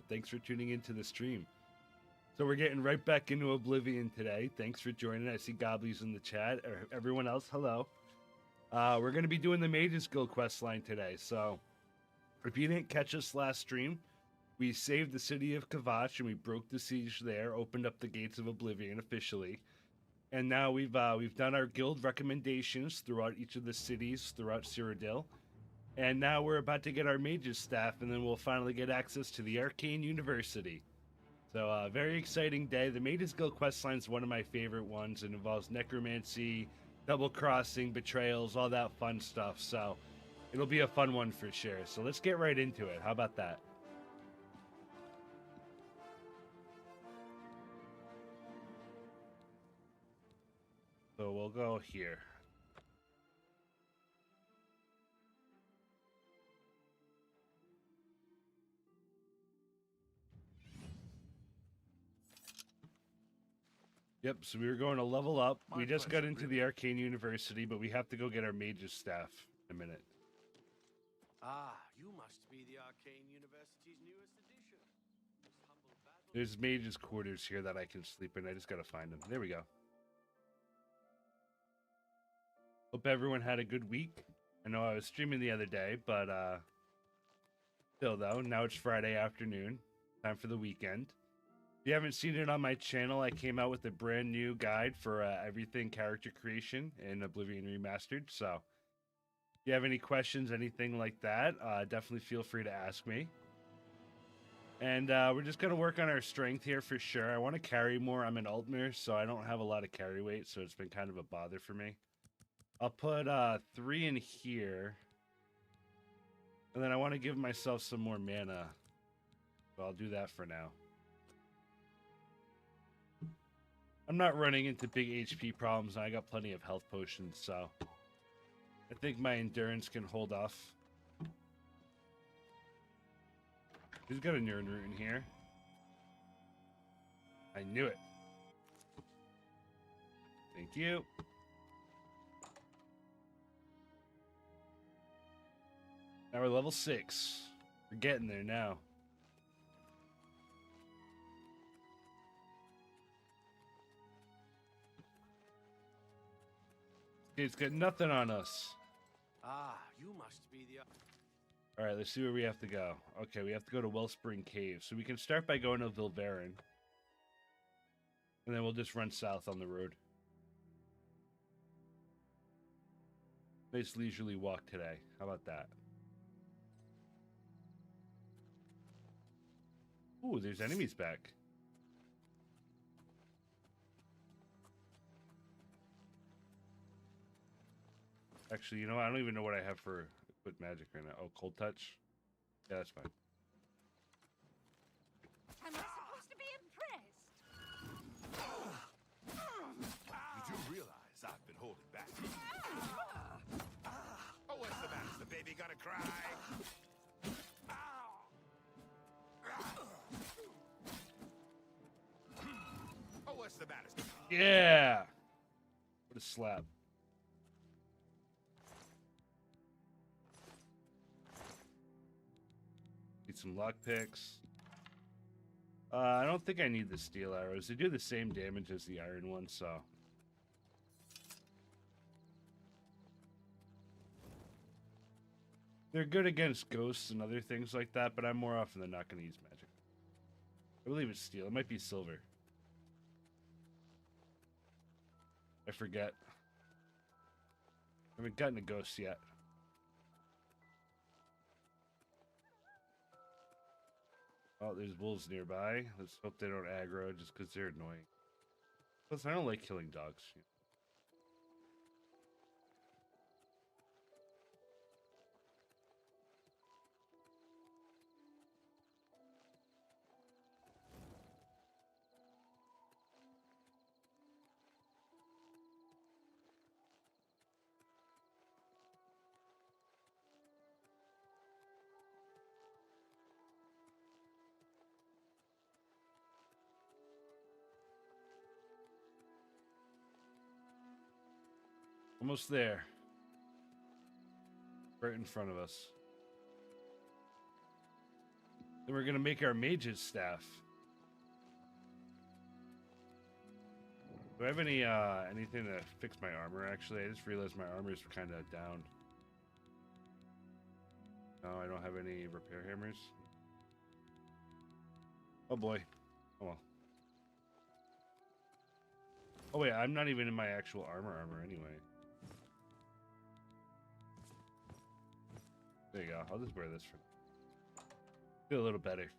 Thanks for tuning into the stream. So we're getting right back into Oblivion today. Thanks for joining. I see Gobblies in the chat. Everyone else, hello. We're going to be doing the Mages Guild questline today. So if you didn't catch us last stream, we saved the city of Kavash and we broke the siege there, opened up the gates of Oblivion officially. And now we've done our guild recommendations throughout each of the cities throughout Cyrodiil. And now we're about to get our mages staff, and then we'll finally get access to the Arcane University. So, very exciting day. The Mages Guild questline is one of my favorite ones. It involves necromancy, double crossing, betrayals, all that fun stuff. So, it'll be a fun one for sure. So, let's get right into it. How about that? So, we'll go here. Yep, so we were going to level up. We just got into the Arcane University, but we have to go get our mages staff in a minute. Ah, you must be the Arcane University's newest addition. There's mages quarters here that I can sleep in. I just gotta find them. There we go. Hope everyone had a good week. I know I was streaming the other day, but still though, now it's Friday afternoon. Time for the weekend. If you haven't seen it on my channel, I came out with a brand new guide for everything character creation in Oblivion Remastered. So if you have any questions, anything like that, definitely feel free to ask me. And we're just going to work on our strength here for sure. I want to carry more. I'm an Altmer, so I don't have a lot of carry weight, so it's been kind of a bother for me. I'll put 3 in here. And then I want to give myself some more mana. So I'll do that for now. I'm not running into big HP problems. I got plenty of health potions, so I think my endurance can hold off. Who's got a Nirn root in here? I knew it. Thank you. Now we're level 6. We're getting there now. It's got nothing on us. Ah, you must be the... All right, let's see where we have to go. Okay, we have to go to Wellspring Cave. So we can start by going to Vilverin. And then we'll just run south on the road. Nice leisurely walk today. How about that? Ooh, there's enemies back. Actually, you know, I don't even know what I have for equip magic right now. Oh, cold touch? Yeah, that's fine. Am I supposed to be impressed? You do realize I've been holding back. Oh, what's the matter? Is the baby gonna cry? Oh, what's the matter? Yeah! What a slap. Need some lockpicks. I don't think I need the steel arrows. They do the same damage as the iron ones, so. They're good against ghosts and other things like that, but I'm more often than not going to use magic. I believe it's steel. It might be silver. I forget. I haven't gotten a ghost yet. Oh, there's wolves nearby. Let's hope they don't aggro just because they're annoying. Plus, I don't like killing dogs. Almost there. Right in front of us. Then we're gonna make our mage's staff. Do I have any anything to fix my armor? Actually, I just realized my armor is kind of down. No, I don't have any repair hammers. Oh boy. Oh well. Oh wait, I'm not even in my actual armor anyway. There you go. I'll just wear this for. Feel a little better.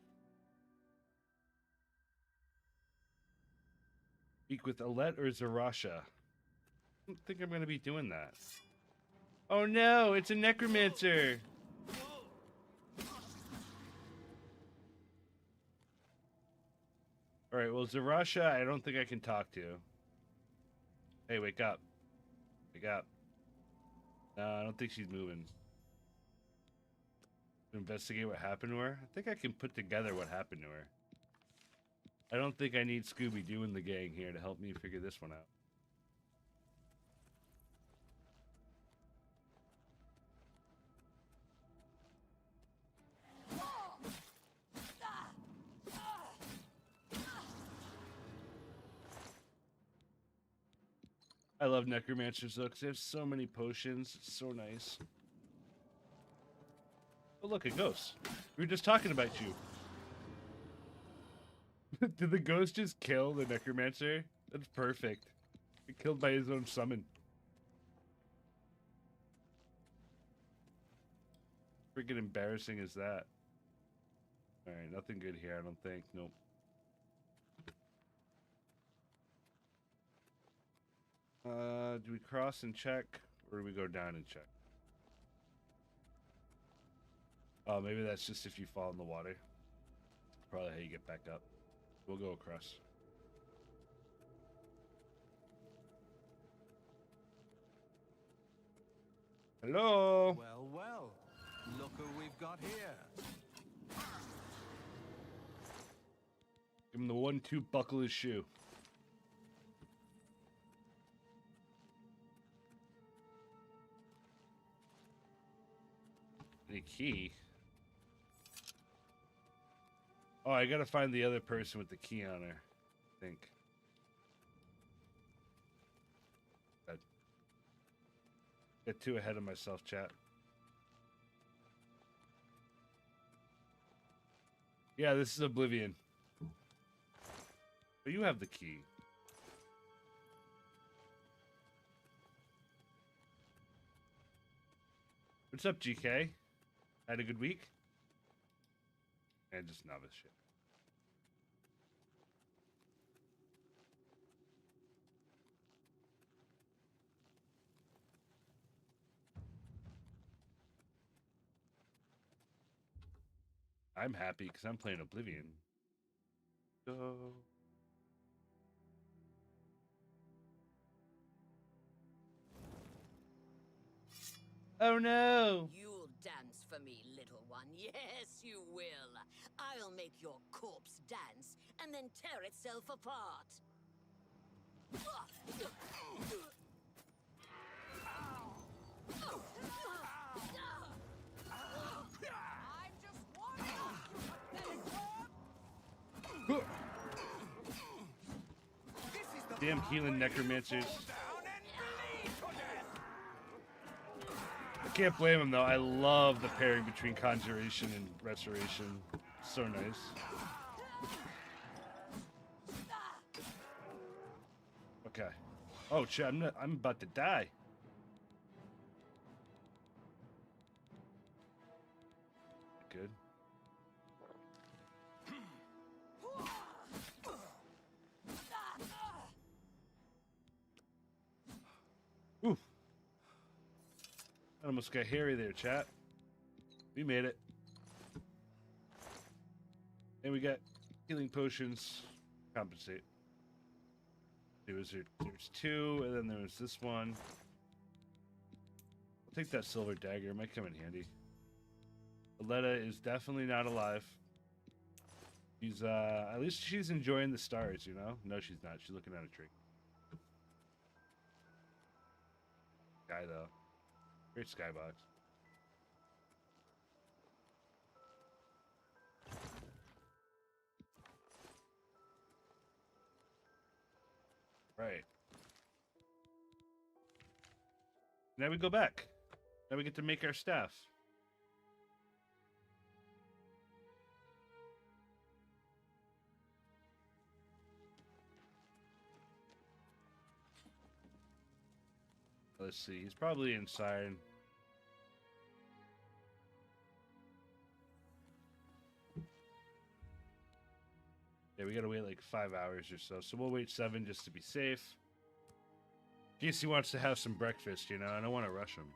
Speak with Alette or Zarasha. I don't think I'm gonna be doing that. Oh no, it's a necromancer. All right, well, Zarasha, I don't think I can talk to. Hey, wake up. Wake up. No, I don't think she's moving. Investigate what happened to her? I think I can put together what happened to her. I don't think I need Scooby-Doo and the gang here to help me figure this one out. I love necromancers though, because they have so many potions. It's so nice. Oh look, a ghost. We were just talking about you. Did the ghost just kill the necromancer? That's perfect. He killed by his own summon. Freaking embarrassing is that? Alright, nothing good here, I don't think. Nope. Do we cross and check, or do we go down and check? Oh, maybe that's just if you fall in the water. Probably how you get back up. We'll go across. Hello? Well, well. Look who we've got here. Give him the 1-2 buckle his shoe. Any key? Oh, I gotta find the other person with the key on her. I think. Get too ahead of myself, chat. Yeah, this is Oblivion. But you have the key. What's up, GK? Had a good week? And just novice shit. I'm happy because I'm playing Oblivion. So... Oh no! You'll dance for me, little one. Yes, you will. I'll make your corpse dance and then tear itself apart. I'm just warning you. Damn healing necromancers. I can't blame him though. I love the pairing between conjuration and restoration. So nice. Okay. Oh shit! I'm about to die. Good. Ooh. I almost got hairy there, chat. We made it. And we got healing potions. Compensate. There's 2, and then there's this one. I'll take that silver dagger. It might come in handy. Aletta is definitely not alive. She's, at least she's enjoying the stars, you know? No, she's not. She's looking at a tree. Guy, though. Great skybox. Right. Now we go back. Now we get to make our staff. Let's see. He's probably inside. Yeah, we gotta wait like 5 hours or so. So we'll wait 7 just to be safe. In case he wants to have some breakfast, you know, I don't want to rush him.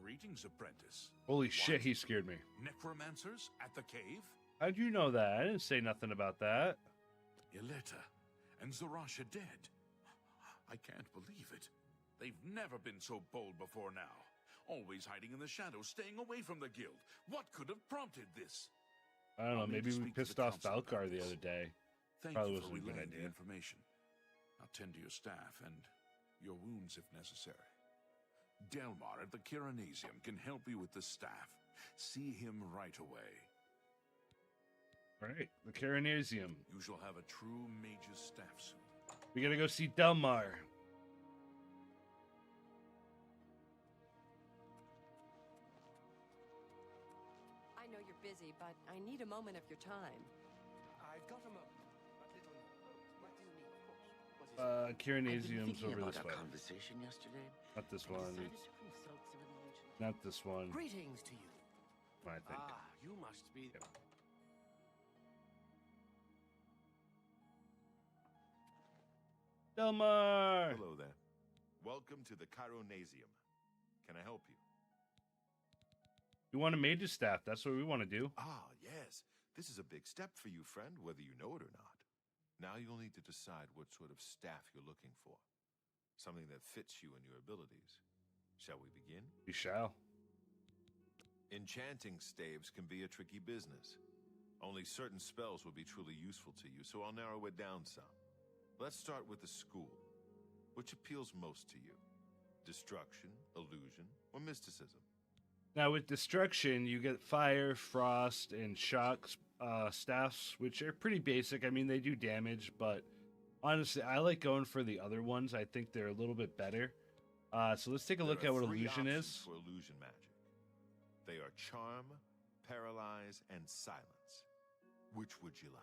Greetings, apprentice. Holy shit, he scared me. Necromancers at the cave? How'd you know that? I didn't say nothing about that. Yeleta and Zarasha dead. I can't believe it. They've never been so bold before now. Always hiding in the shadows, staying away from the guild. What could have prompted this? I don't know, I'll need maybe to we speak to pissed the off council Valkar about the this. other day. Thank Probably you for wasn't a good relaying the idea. information. Now tend to your staff and your wounds if necessary. Delmar at the Kiranesium can help you with the staff. See him right away. Right, the Caranesium. You shall have a true mage's staff soon. We gotta go see Delmar. I know you're busy, but I need a moment of your time. I've got a moment. A little note. What do you need, of course? What is it? Caranesium's over this way. Conversation yesterday. Not this I one. decided to consult some of the ancient. Not this one. Greetings to you. I think. Ah, you must be. Yep. Delmar! Hello there. Welcome to the Chironasium. Can I help you? You want a mage's staff? That's what we want to do. Ah, yes. This is a big step for you, friend, whether you know it or not. Now you'll need to decide what sort of staff you're looking for. Something that fits you and your abilities. Shall we begin? We shall. Enchanting staves can be a tricky business. Only certain spells will be truly useful to you, so I'll narrow it down some. Let's start with the school. Which appeals most to you? Destruction, illusion, or mysticism? Now with destruction, you get fire, frost, and shock staffs, which are pretty basic. I mean, they do damage, but honestly, I like going for the other ones. I think they're a little bit better. So let's take a look There at are what three illusion options is. for illusion magic. They are charm, paralyze, and silence. Which would you like?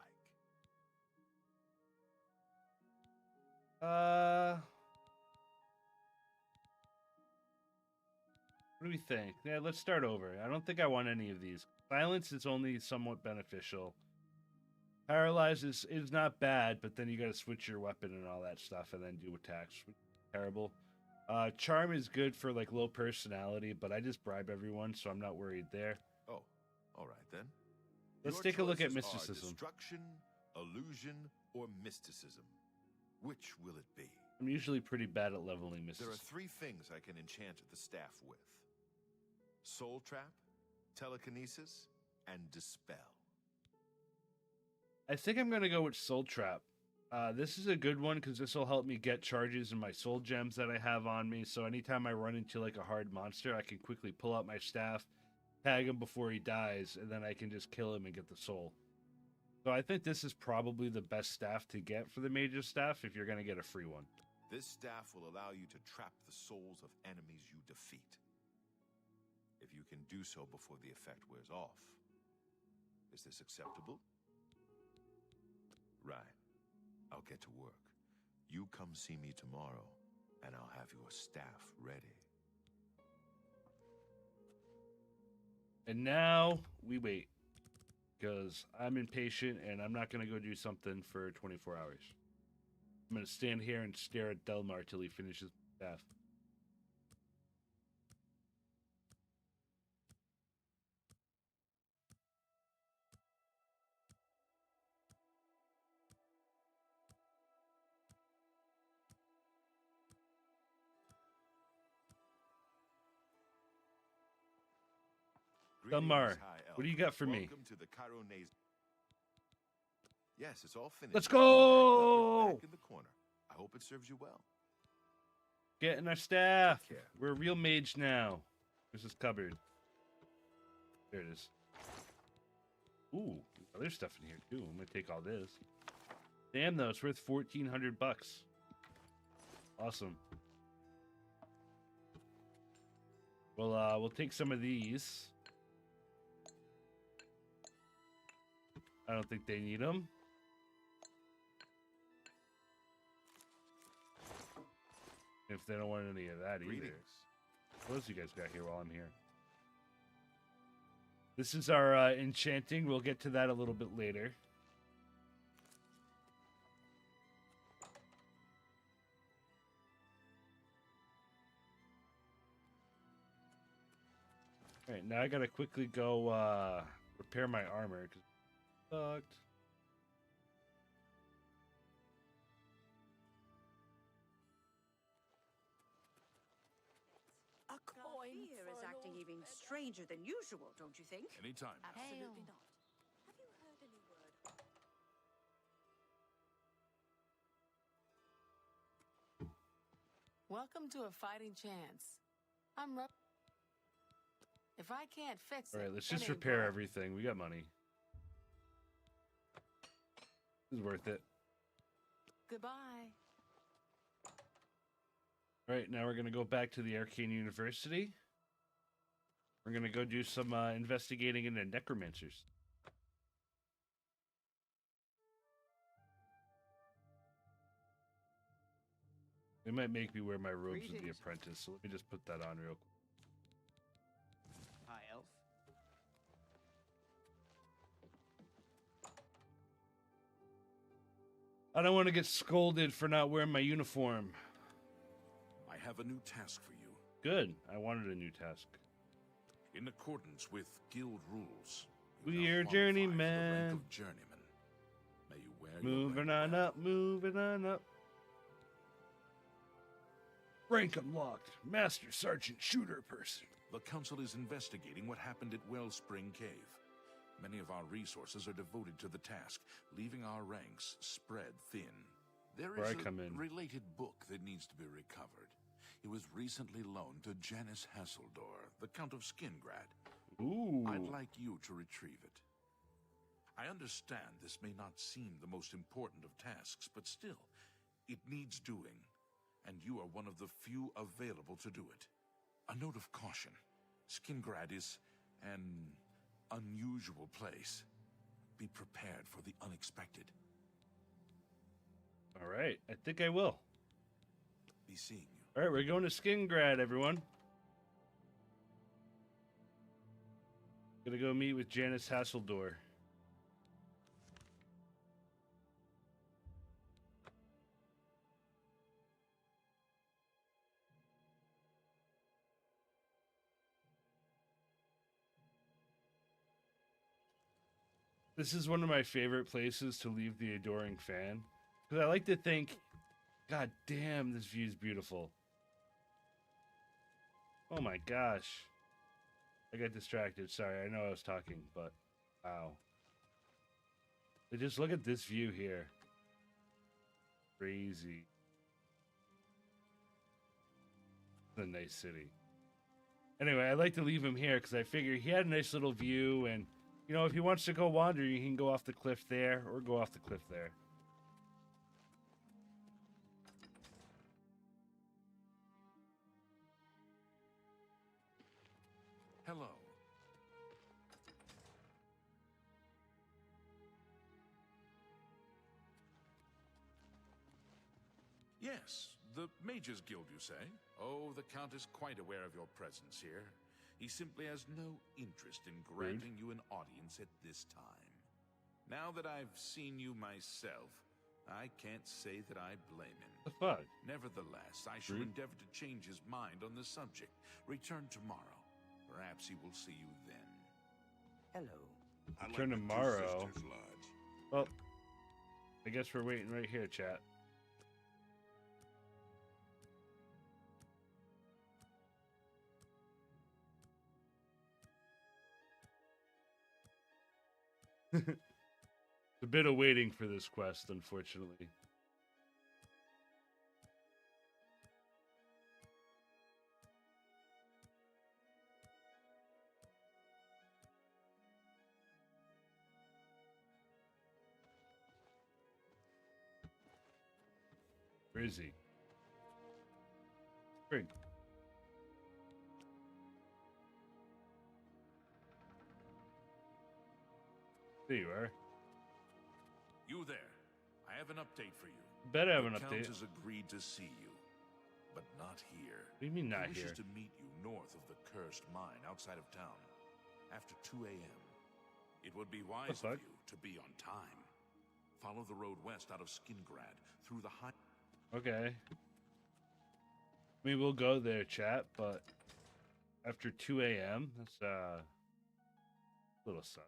What do we think? Yeah, let's start over. I don't think I want any of these. Silence is only somewhat beneficial. Paralyze is not bad, but then you got to switch your weapon and all that stuff, and then do attacks. Terrible. Charm is good for like low personality, but I just bribe everyone, so I'm not worried there. Oh, all right then. Let's Your take a look at choices are mysticism. Destruction, illusion, or mysticism. Which will it be? I'm usually pretty bad at leveling There are mysticism. 3 things I can enchant the staff with. Soul Trap, Telekinesis, and Dispel. I think I'm gonna go with Soul Trap. This is a good one because this will help me get charges in my soul gems that I have on me. So anytime I run into like a hard monster, I can quickly pull out my staff, tag him before he dies, and then I can just kill him and get the soul. So I think this is probably the best staff to get for the mage's staff if you're gonna get a free one. This staff will allow you to trap the souls of enemies you defeat. If you can do so before the effect wears off. Is this acceptable? Right. I'll get to work. You come see me tomorrow, and I'll have your staff ready. And now we wait because I'm impatient and I'm not gonna go do something for 24 hours. I'm gonna stand here and stare at Delmar till he finishes staff. Delmar, Greetings, High Elf. what do you got for me? Welcome to the Chironasium. Yes, it's all finished. Let's Back up, go! back in the corner. I hope it serves you well. Getting our staff. Take care. We're a real mage now. Where's this cupboard? There it is. Ooh, other stuff in here too. I'm gonna take all this. Damn, though, it's worth 1,400 bucks. Awesome. Well, we'll take some of these. I don't think they need them. If they don't want any of that either. Greetings. What else you guys got here while I'm here? This is our enchanting. We'll get to that a little bit later. All right, now I gotta quickly go repair my armor because it sucked. A coin here is acting even stranger than usual, don't you think? Anytime. Absolutely not. Have you heard any word? Welcome to a fighting chance. I'm rough. If I can't fix it, All right, let's it just ain't repair broke. everything. We got money. This is worth it. Goodbye. All right, now we're gonna go back to the Arcane University. We're gonna go do some investigating into necromancers. They might make me wear my robes of the Greetings. apprentice, so let me just put that on real quick. Hi, Elf. I don't want to get scolded for not wearing my uniform. I have a new task for you. Good. I wanted a new task. In accordance with guild rules, We now are qualify for the rank journeymen. of journeyman. May you wear your Moving rank on well. up, moving on up. Rank unlocked. Master Sergeant Shooter Person. The council is investigating what happened at Wellspring Cave. Many of our resources are devoted to the task, leaving our ranks spread thin. There Where is I a come in. related book that needs to be recovered. It was recently loaned to Janice Hasseldor, the Count of Skingrad. Ooh. I'd like you to retrieve it. I understand this may not seem the most important of tasks, but still, it needs doing, and you are one of the few available to do it. A note of caution. Skingrad is an unusual place. Be prepared for the unexpected. All right. I think I will. Be seeing you. All right, we're going to Skingrad, everyone. Gonna go meet with Janice Hasseldor. This is one of my favorite places to leave the adoring fan. Because I like to think, God damn, this view is beautiful. Oh my gosh. I got distracted. Sorry, I know I was talking, but wow. But just look at this view here. Crazy. It's a nice city. Anyway, I like to leave him here because I figure he had a nice little view, and you know, if he wants to go wandering, he can go off the cliff there or go off the cliff there. Hello. Yes, the Mages Guild, you say? Oh, the Count is quite aware of your presence here. He simply has no interest in granting you an audience at this time. Now that I've seen you myself, I can't say that I blame him. The fuck? Nevertheless, I shall Rude. endeavor to change his mind on the subject. Return tomorrow. Perhaps he will see you then. Hello. Return tomorrow. Well, I guess we're waiting right here, chat. It's a bit of waiting for this quest, unfortunately. Where is he? Frig. There you are. You there. I have an update for you. Better have an The update. Count has agreed to see you, but not here. What do you mean not He wishes here? to meet you north of the cursed mine outside of town after 2 a.m. It would be wise fuck? of you to be on time. Follow the road west out of Skingrad through the high. Okay. I mean, we'll go there, chat, but after 2 a.m., that's a little sus.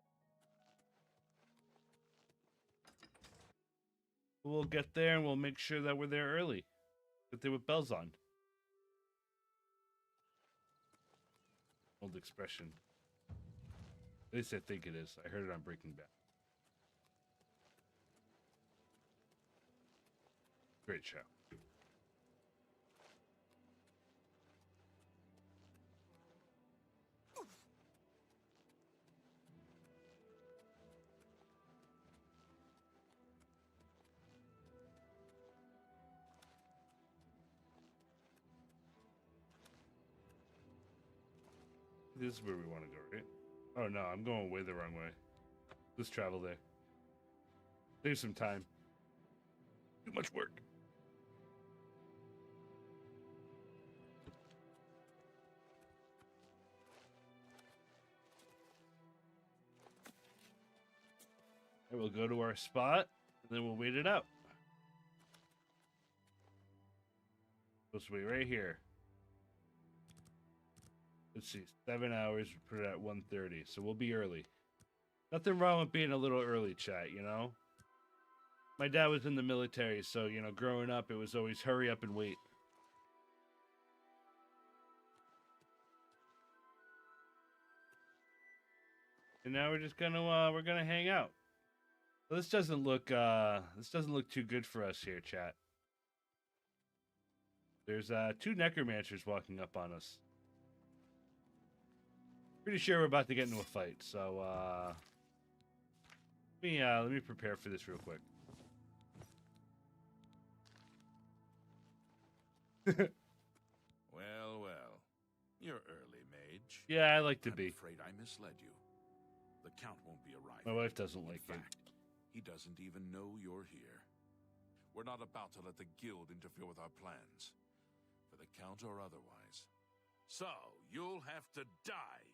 We'll get there and we'll make sure that we're there early. Get there with bells on. Old expression. At least I think it is. I heard it on Breaking Bad. Great show. This is where we want to go, right? Oh no, I'm going way the wrong way. Let's travel there. Save some time. Too much work. And we'll go to our spot, and then we'll wait it out. Let's wait right here. Let's see, 7 hours, we put it at 1:30, so we'll be early. Nothing wrong with being a little early, chat, you know? My dad was in the military, so, you know, growing up, it was always hurry up and wait. And now we're just gonna, we're gonna hang out. Well, this doesn't look too good for us here, chat. There's, 2 necromancers walking up on us. Pretty sure we're about to get into a fight, so let me prepare for this real quick. Well, well. You're early, mage. Yeah, I like to I'm be. afraid I misled you. The Count won't be arriving. My wife doesn't like In it. fact, he doesn't even know you're here. We're not about to let the guild interfere with our plans, for the Count or otherwise. So, you'll have to die.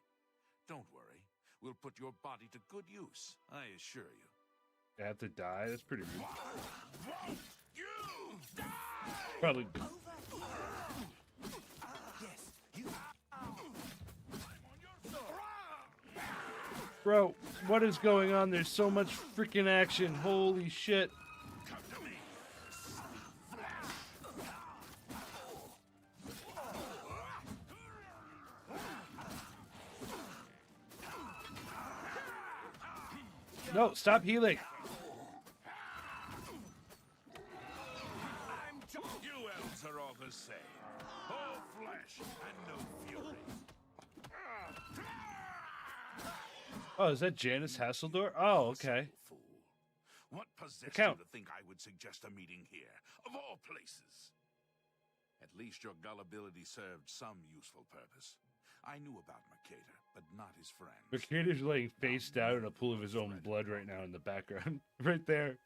Don't worry. We'll put your body to good use, I assure you. I have to die? That's pretty rude. Won't you die? Probably. Yes, you. Bro, what is going on? There's so much freaking action. Holy shit. Come to me. No, stop healing. You elves are all the same. All flesh and no fury. Oh, is that Janice Hasseldor? Oh, okay. Fool. What possessed Count. you to think I would suggest a meeting here, of all places? At least your gullibility served some useful purpose. I knew about Mercator, but not his friends. Mercator's laying face down in a pool of his own blood right now in the background. Right there.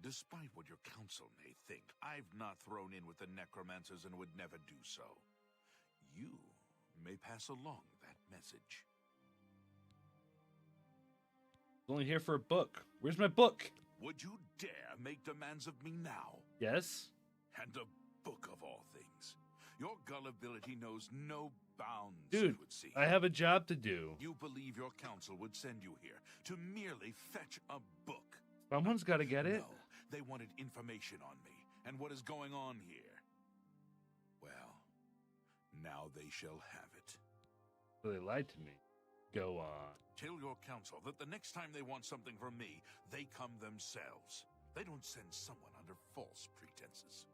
Despite what your council may think, I've not thrown in with the necromancers and would never do so. You may pass along that message. Only here for a book. Where's my book? Would you dare make demands of me now? Yes? And a book of all things. Your gullibility knows no bounds, Dude, it would seem. I have a job to do. You believe your council would send you here to merely fetch a book. Someone's got to get it. No, they wanted information on me and what is going on here. Well, now they shall have it. So they lied to me. Go on. Tell your council that the next time they want something from me, they come themselves. They don't send someone under false pretenses.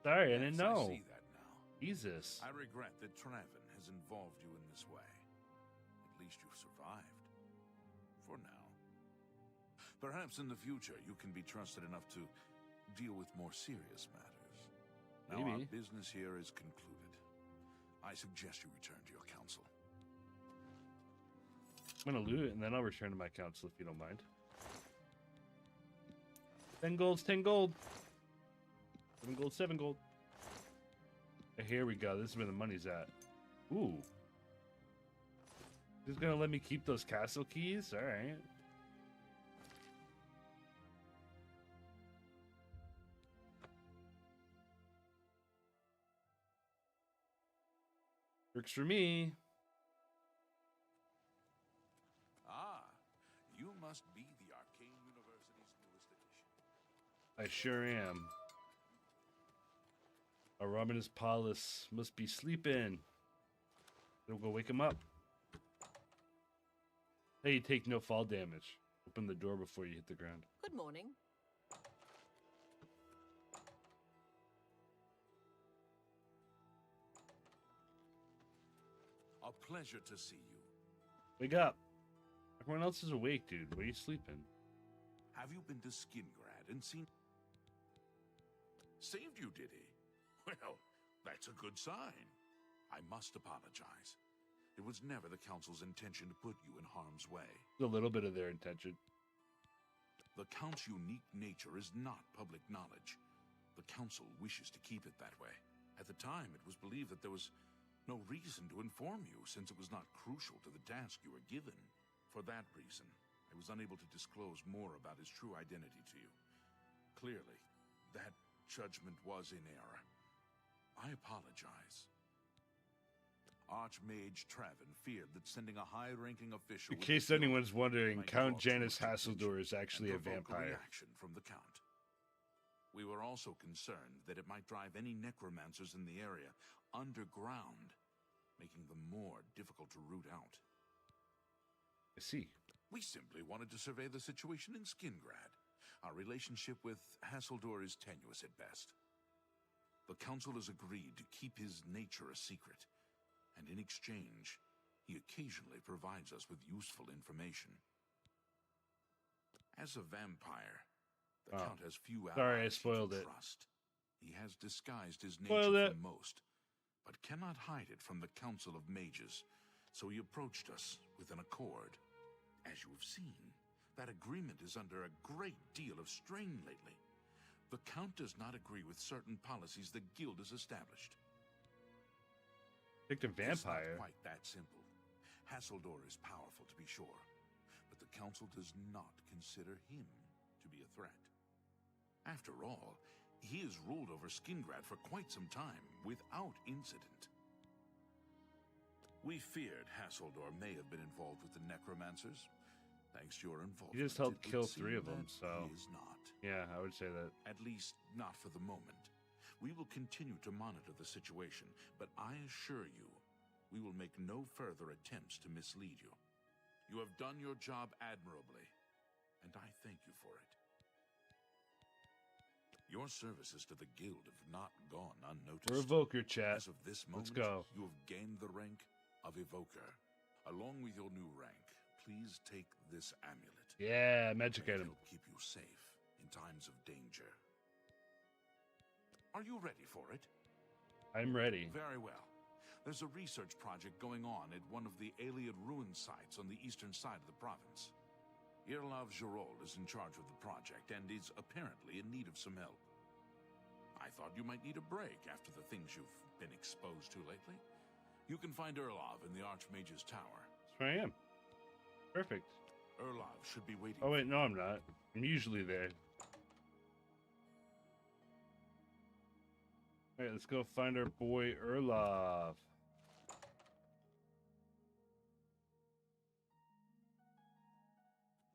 Sorry, I didn't Yes, know. I see that now. Jesus. I regret that Traven has involved you in this way. At least you've survived. For now. Perhaps in the future you can be trusted enough to deal with more serious matters. Now our Maybe. business here is concluded. I suggest you return to your council. I'm gonna loot it and then I'll return to my council if you don't mind. 10 gold's 10 gold. 7 gold, 7 gold. Here we go. This is where the money's at. Ooh. He's gonna let me keep those castle keys? Alright. Works for me. Ah, you must be the Arcane University's newest addition. I sure am. Araminus Paulus must be sleeping. We'll go wake him up. Hey, you take no fall damage. Open the door before you hit the ground. Good morning. A pleasure to see you. Wake up. Everyone else is awake, dude. Where are you sleeping? Have you been to Skingrad and seen... Saved you, did he? Well, that's a good sign. I must apologize. It was never the Council's intention to put you in harm's way. A little bit of their intention. The Count's unique nature is not public knowledge. The Council wishes to keep it that way. At the time, it was believed that there was no reason to inform you, since it was not crucial to the task you were given. For that reason, I was unable to disclose more about his true identity to you. Clearly, that judgment was in error. I apologize. Archmage Traven feared that sending a high-ranking official... In with case the guild anyone's wondering, might Count draw too Janus much attention Hasseldor is actually a and provoke vampire. reaction from the Count. We were also concerned that it might drive any necromancers in the area underground, making them more difficult to root out. I see. We simply wanted to survey the situation in Skingrad. Our relationship with Hasseldor is tenuous at best. The Council has agreed to keep his nature a secret, and in exchange, he occasionally provides us with useful information. As a vampire, the Count has few allies Sorry, I he spoiled can it. trust. He has disguised his Spoiled nature it. from most, but cannot hide it from the Council of Mages, so he approached us with an accord. As you have seen, that agreement is under a great deal of strain lately. The Count does not agree with certain policies the Guild has established. Picked a It's vampire. not quite that simple. Hasseldor is powerful, to be sure, but the Council does not consider him to be a threat. After all, he has ruled over Skingrad for quite some time, without incident. We feared Hasseldor may have been involved with the Necromancers. Thanks to your involvement, He just helped it would kill seem 3 of them, that so... he is not. Yeah, I would say that. At least, not for the moment. We will continue to monitor the situation, but I assure you, we will make no further attempts to mislead you. You have done your job admirably, and I thank you for it. Your services to the Guild have not gone unnoticed. We're Evoker, chat. As of this moment, Let's go. you have gained the rank of Evoker. Along with your new rank, please take this amulet. Yeah, magic item. It'll keep you safe in times of danger. Are you ready for it? I'm ready. Very well. There's a research project going on at one of the Aliad ruin sites on the eastern side of the province. Irlav Gerold is in charge of the project and is apparently in need of some help. I thought you might need a break after the things you've been exposed to lately. You can find Irlav in the Archmage's Tower. That's where I am. Perfect. Irlav should be waiting. Oh, wait, no, I'm not. I'm usually there. Alright, let's go find our boy Erlov.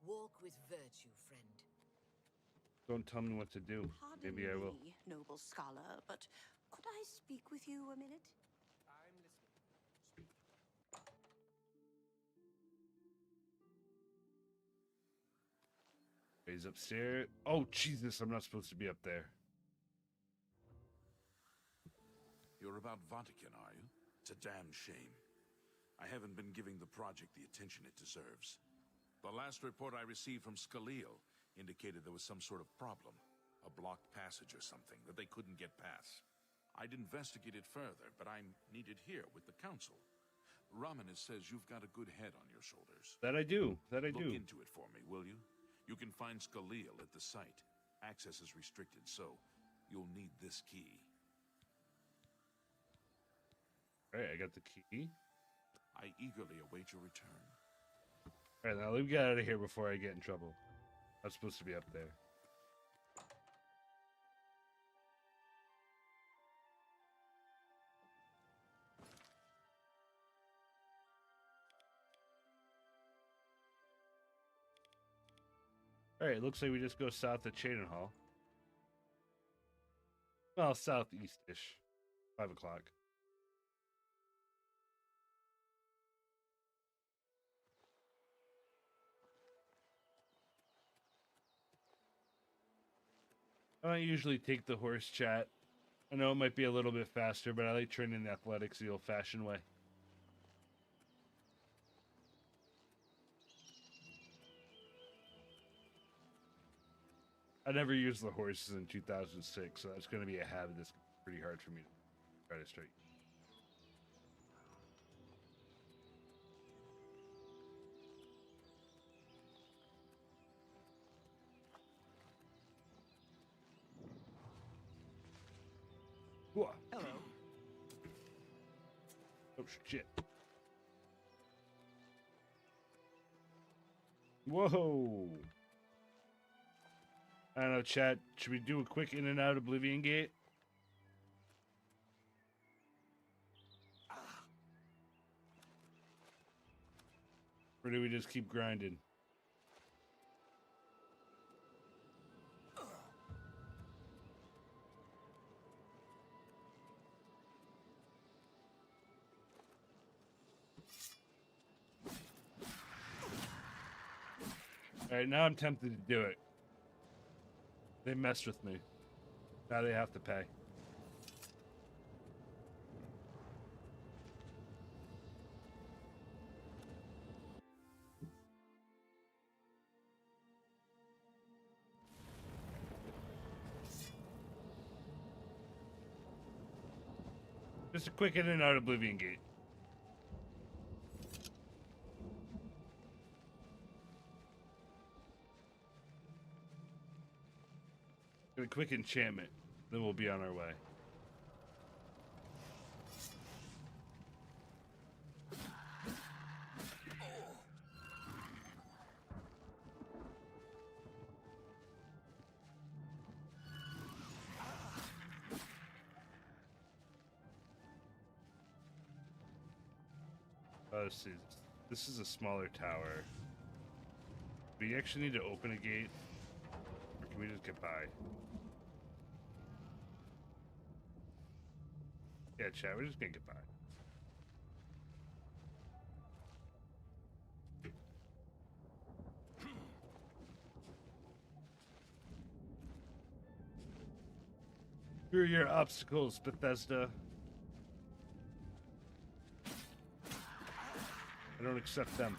Walk with virtue, friend. Don't tell me what to do. Pardon Maybe I will. me, noble scholar, but could I speak with you a minute? I'm listening. He's upstairs. Oh, Jesus, I'm not supposed to be up there. You're about Vatican, are you? It's a damn shame. I haven't been giving the project the attention it deserves. The last report I received from Scaleel indicated there was some sort of problem, a blocked passage or something that they couldn't get past. I'd investigate it further, but I'm needed here with the council. Romanus says you've got a good head on your shoulders. That I do. That I Look do. into it for me, will you? You can find Scaleel at the site. Access is restricted, so you'll need this key. All right, I got the key. I eagerly await your return. All right, now let me get out of here before I get in trouble. I'm supposed to be up there. All right, looks like we just go south of Chaden Hall. Well, southeast-ish. 5 o'clock. I don't usually take the horse chat. I know it might be a little bit faster, but I like training the athletics the old-fashioned way. I never used the horses in 2006, so that's going to be a habit that's pretty hard for me to try to start. Whoa. Hello. Oh, shit. Whoa. I don't know, chat. Should we do a quick in and out Oblivion Gate? Or do we just keep grinding? Alright, now I'm tempted to do it. They messed with me. Now they have to pay. Just a quick in and out Oblivion Gate. A quick enchantment, then we'll be on our way. Let's see. This is a smaller tower. We actually need to open a gate, or can we just get by? Yeah, chat, we're just gonna get by. Through your obstacles, Bethesda. I don't accept them.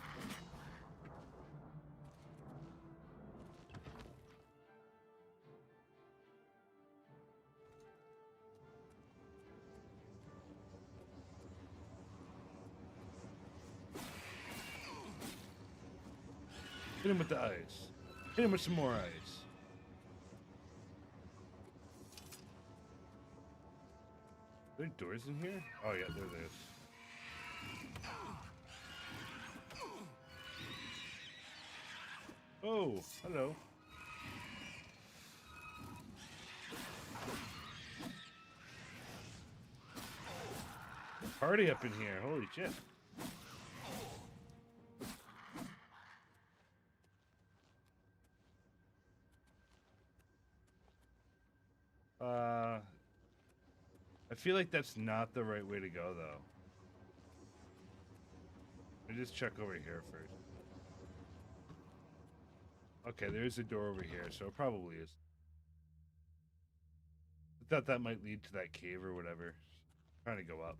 Hit him with the eyes. Hit him with some more eyes. Are there doors in here? Oh yeah, there it is. Oh, hello. Party up in here, holy shit. I feel like that's not the right way to go, though. Let me just check over here first. Okay, there is a door over here, so it probably is. I thought that might lead to that cave or whatever. Trying to go up.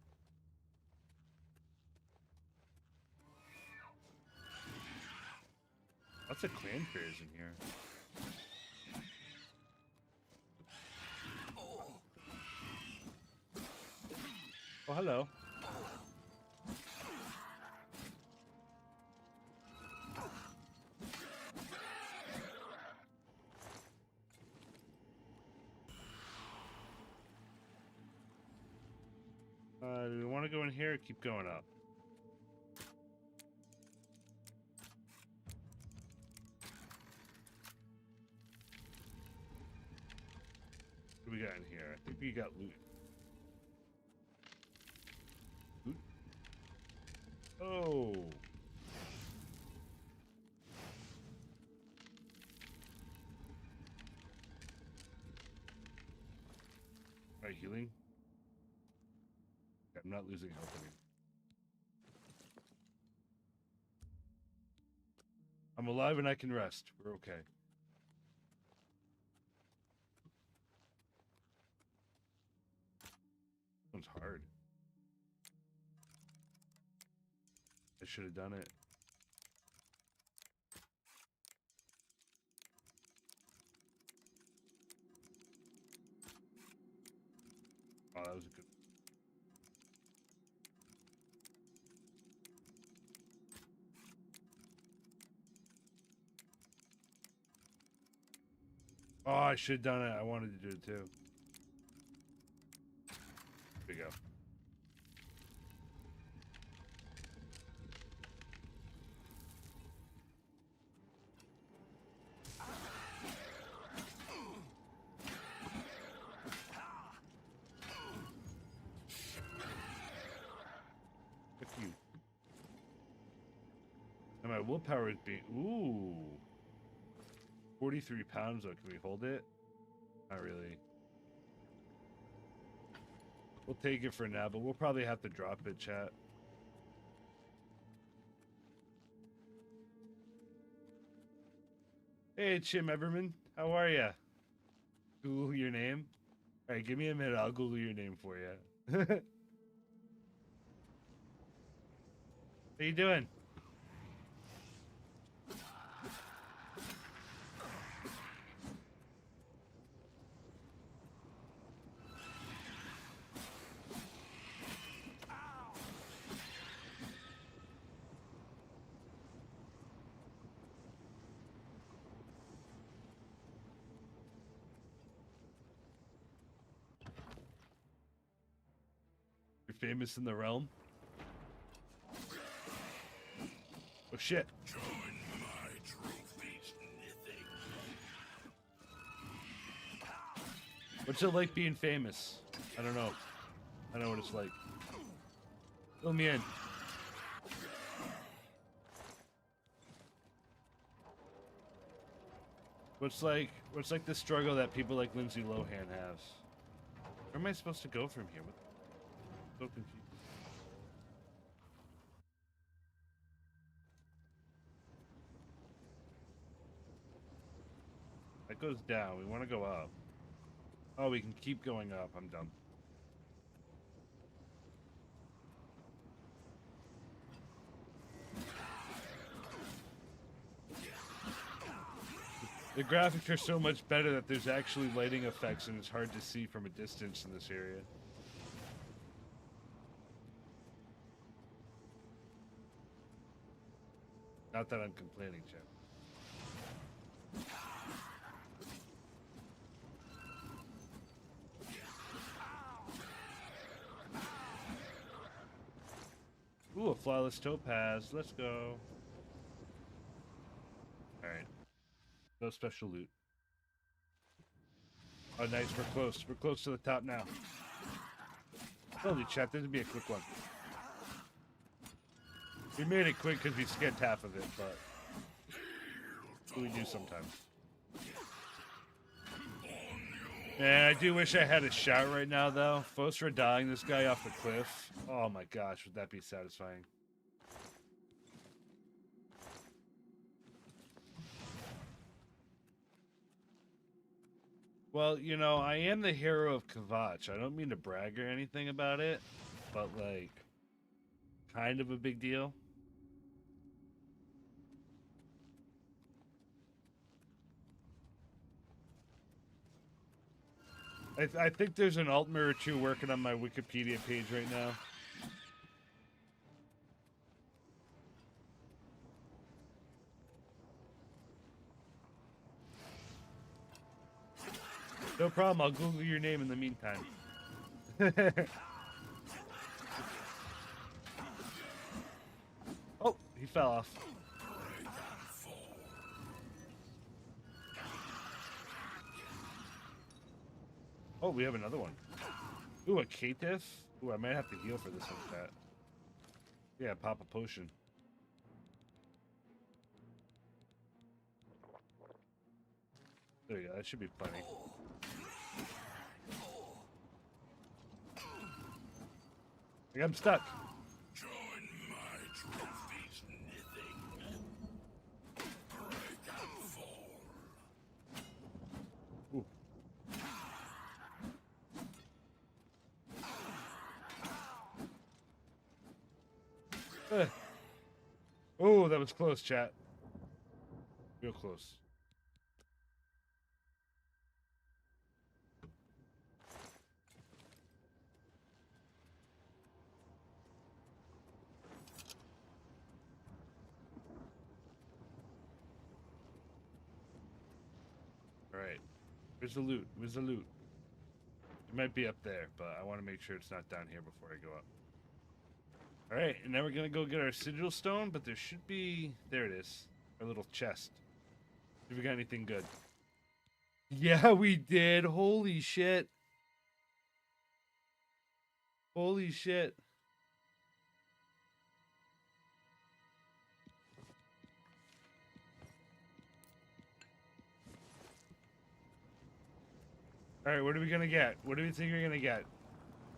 Lots of clan fairs in here. Oh, hello. Do we want to go in here or keep going up? What do we got in here? I think we got loot. Loot? Oh. Alright, healing. I'm not losing health anymore. I'm alive and I can rest. We're okay. This one's hard. I should have done it. Oh, that was a good. Oh, I should have done it. I wanted to do it too. There we go. Fuck you. And my willpower is being... Ooh. 43 pounds, though. Can we hold it? Not really. We'll take it for now, but we'll probably have to drop it, chat. Hey, Chim Everman. How are ya? Google your name? Alright, give me a minute. I'll Google your name for you. How you doing? Famous in the realm. Oh shit. Join my trophies, Nithing. What's it like being famous? I don't know. I know what it's like. Fill me in. What's like the struggle that people like Lindsay Lohan has? Where am I supposed to go from here? So confused. That goes down. We want to go up. Oh, we can keep going up. I'm dumb. The graphics are so much better that there's actually lighting effects and it's hard to see from a distance in this area. Not that I'm complaining, Chad. Ooh, a flawless topaz. Let's go. Alright. No special loot. Oh, nice. We're close. We're close to the top now. Holy chat, this would be a quick one. We made it quick because we skipped half of it, but we do sometimes. Man, I do wish I had a shot right now, though. Fosra dying this guy off the cliff. Oh my gosh, would that be satisfying? Well, you know, I am the hero of Kvatch. I don't mean to brag or anything about it, but like, kind of a big deal. I think there's an alt mirror 2 working on my Wikipedia page right now. No problem, I'll Google your name in the meantime. Oh, he fell off. Oh, we have another one. Ooh, a Catif? Ooh, I might have to heal for this one, chat. Yeah, pop a potion. There you go, that should be plenty. I'm stuck. Join my trophies knitting. Break and fall. Ooh. Oh, that was close, chat. Real close. Alright. Where's the loot? Where's the loot? It might be up there, but I want to make sure it's not down here before I go up. Alright, and now we're going to go get our sigil stone, but there should be... There it is. Our little chest. If we got anything good. Yeah, we did. Holy shit. Holy shit. Alright, what are we going to get? What do we think we're going to get?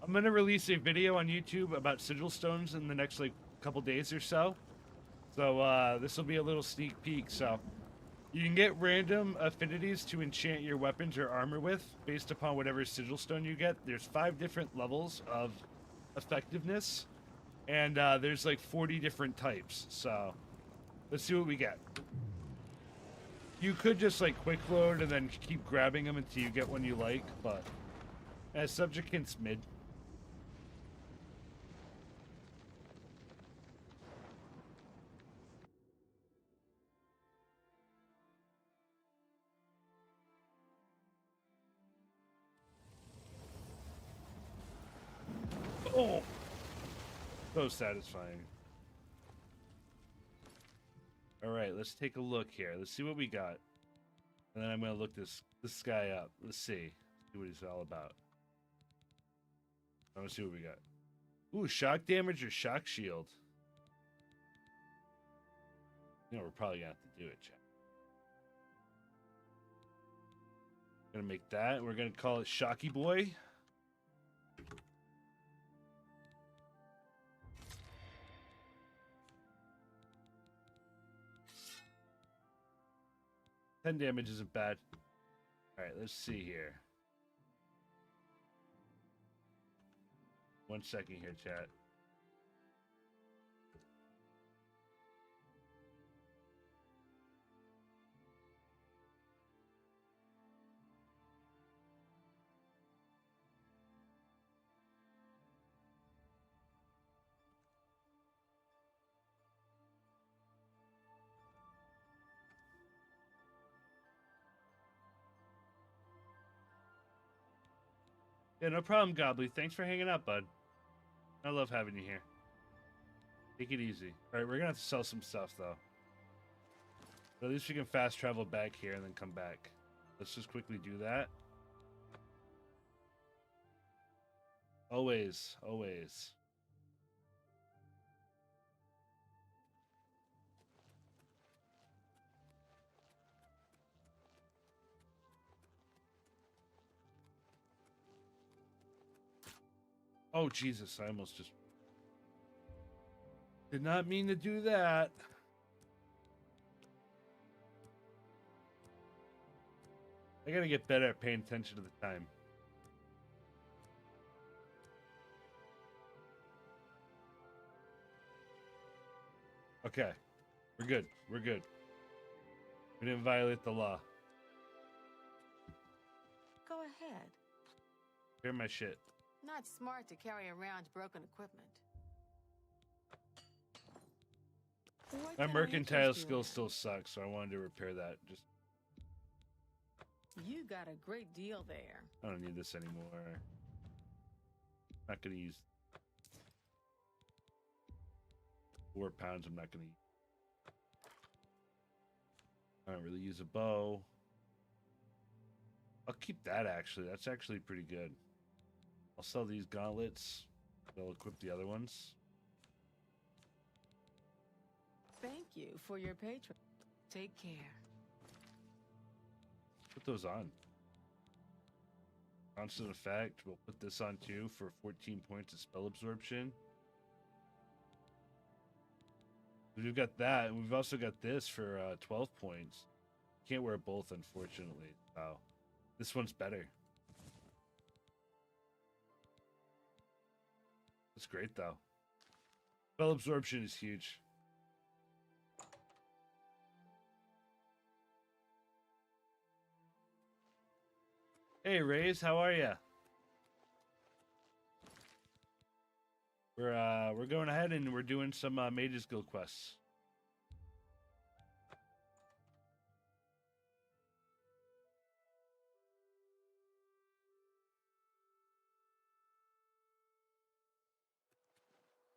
I'm going to release a video on YouTube about sigil stones in the next, like, couple days or so. So, this will be a little sneak peek, so... You can get random affinities to enchant your weapons or armor with, based upon whatever sigil stone you get. There's 5 different levels of effectiveness, and there's like 40 different types, so... Let's see what we get. You could just, like, quick load and then keep grabbing them until you get one you like, but... As subject's mid. Oh! So satisfying. Alright, let's take a look here. Let's see what we got. And then I'm going to look this guy up. Let's see. See what he's all about. I want to see what we got. Ooh, shock damage or shock shield. You know, we're probably going to have to do it, chat. Gonna make that. We're going to call it Shocky Boy. $10 damage isn't bad. Alright, let's see here. 1 second here, chat. Yeah, no problem, Gobbly. Thanks for hanging out, bud. I love having you here. Take it easy. Alright, we're gonna have to sell some stuff, though. So at least we can fast travel back here and then come back. Let's just quickly do that. Always, always. Oh, Jesus, I almost just... Did not mean to do that. I gotta get better at paying attention to the time. Okay. We're good. We're good. We didn't violate the law. Go ahead. Hear my shit. Not smart to carry around broken equipment. What My can I mercantile interest you skills in? still suck, so I wanted to repair that. Just You got a great deal there. I don't need this anymore. Not gonna use 4 pounds. I'm not gonna. I don't really use a bow. I'll keep that actually. That's actually pretty good. I'll sell these gauntlets. I'll equip the other ones. Thank you for your patron. Take care. Put those on. Constant effect. We'll put this on too for 14 points of spell absorption. We've got that, and we've also got this for 12 points. Can't wear both, unfortunately. Wow. This one's better. That's great, though. Spell absorption is huge. Hey, Rays, how are ya? We're going ahead and we're doing some Mages Guild quests.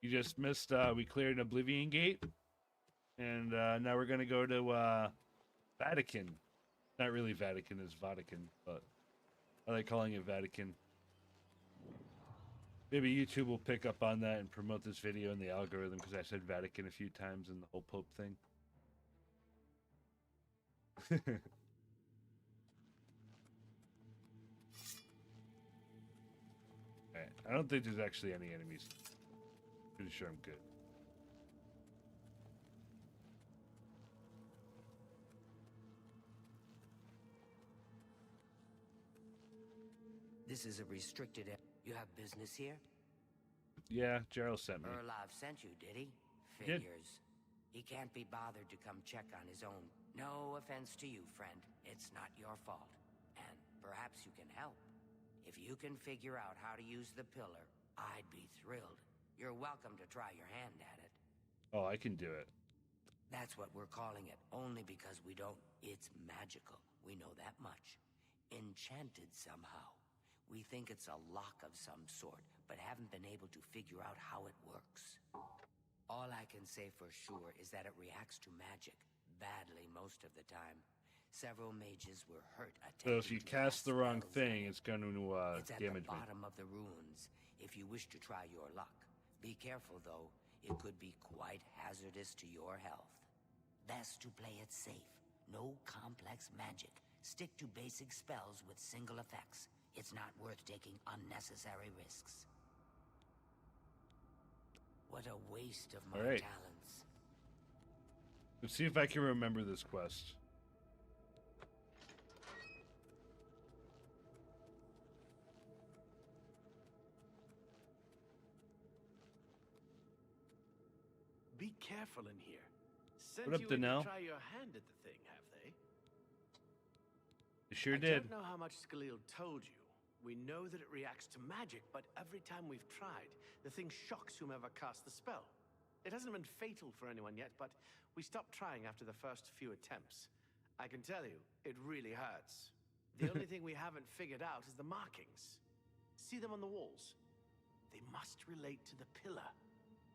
You just missed. We cleared Oblivion Gate, and now we're gonna go to Vatican. Not really Vatican, it's Vatican, but I like calling it Vatican. Maybe YouTube will pick up on that and promote this video in the algorithm because I said Vatican a few times in the whole Pope thing. Alright, I don't think there's actually any enemies. Pretty sure I'm good. This is a restricted area. You have business here? Yeah, Gerald sent me. Erlov sent you, did he? Did. Figures. He can't be bothered to come check on his own. No offense to you, friend. It's not your fault. And perhaps you can help. If you can figure out how to use the pillar, I'd be thrilled. You're welcome to try your hand at it. Oh, I can do it. That's what we're calling it, only because we don't. It's magical. We know that much. Enchanted somehow. We think it's a lock of some sort, but haven't been able to figure out how it works. All I can say for sure is that it reacts to magic, badly most of the time. Several mages were hurt So if attempting you to cast the wrong spells thing, on it. it's going to It's at damage the me. bottom of the ruins, if you wish to try your luck. Be careful, though. It could be quite hazardous to your health. Best to play it safe. No complex magic. Stick to basic spells with single effects. It's not worth taking unnecessary risks. What a waste of my All right. talents. Let's see if I can remember this quest. Be careful in here. Sent What up, you in to Danelle? try your hand at the thing, have they? You sure I did. don't know how much Skalil told you. We know that it reacts to magic, but every time we've tried, the thing shocks whomever cast the spell. It hasn't been fatal for anyone yet, but we stopped trying after the first few attempts. I can tell you, it really hurts. The only thing we haven't figured out is the markings. See them on the walls? They must relate to the pillar,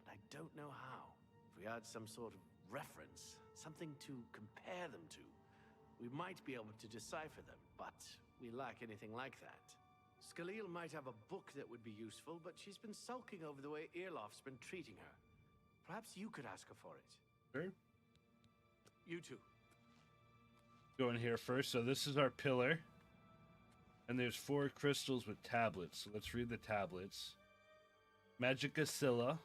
but I don't know how. If we had some sort of reference, something to compare them to, we might be able to decipher them, but we lack anything like that. Skalil might have a book that would be useful, but she's been sulking over the way Irloff's been treating her. Perhaps you could ask her for it. Sure. You too. Go in here first. So this is our pillar. And there's 4 crystals with tablets. So let's read the tablets. Magica Scylla.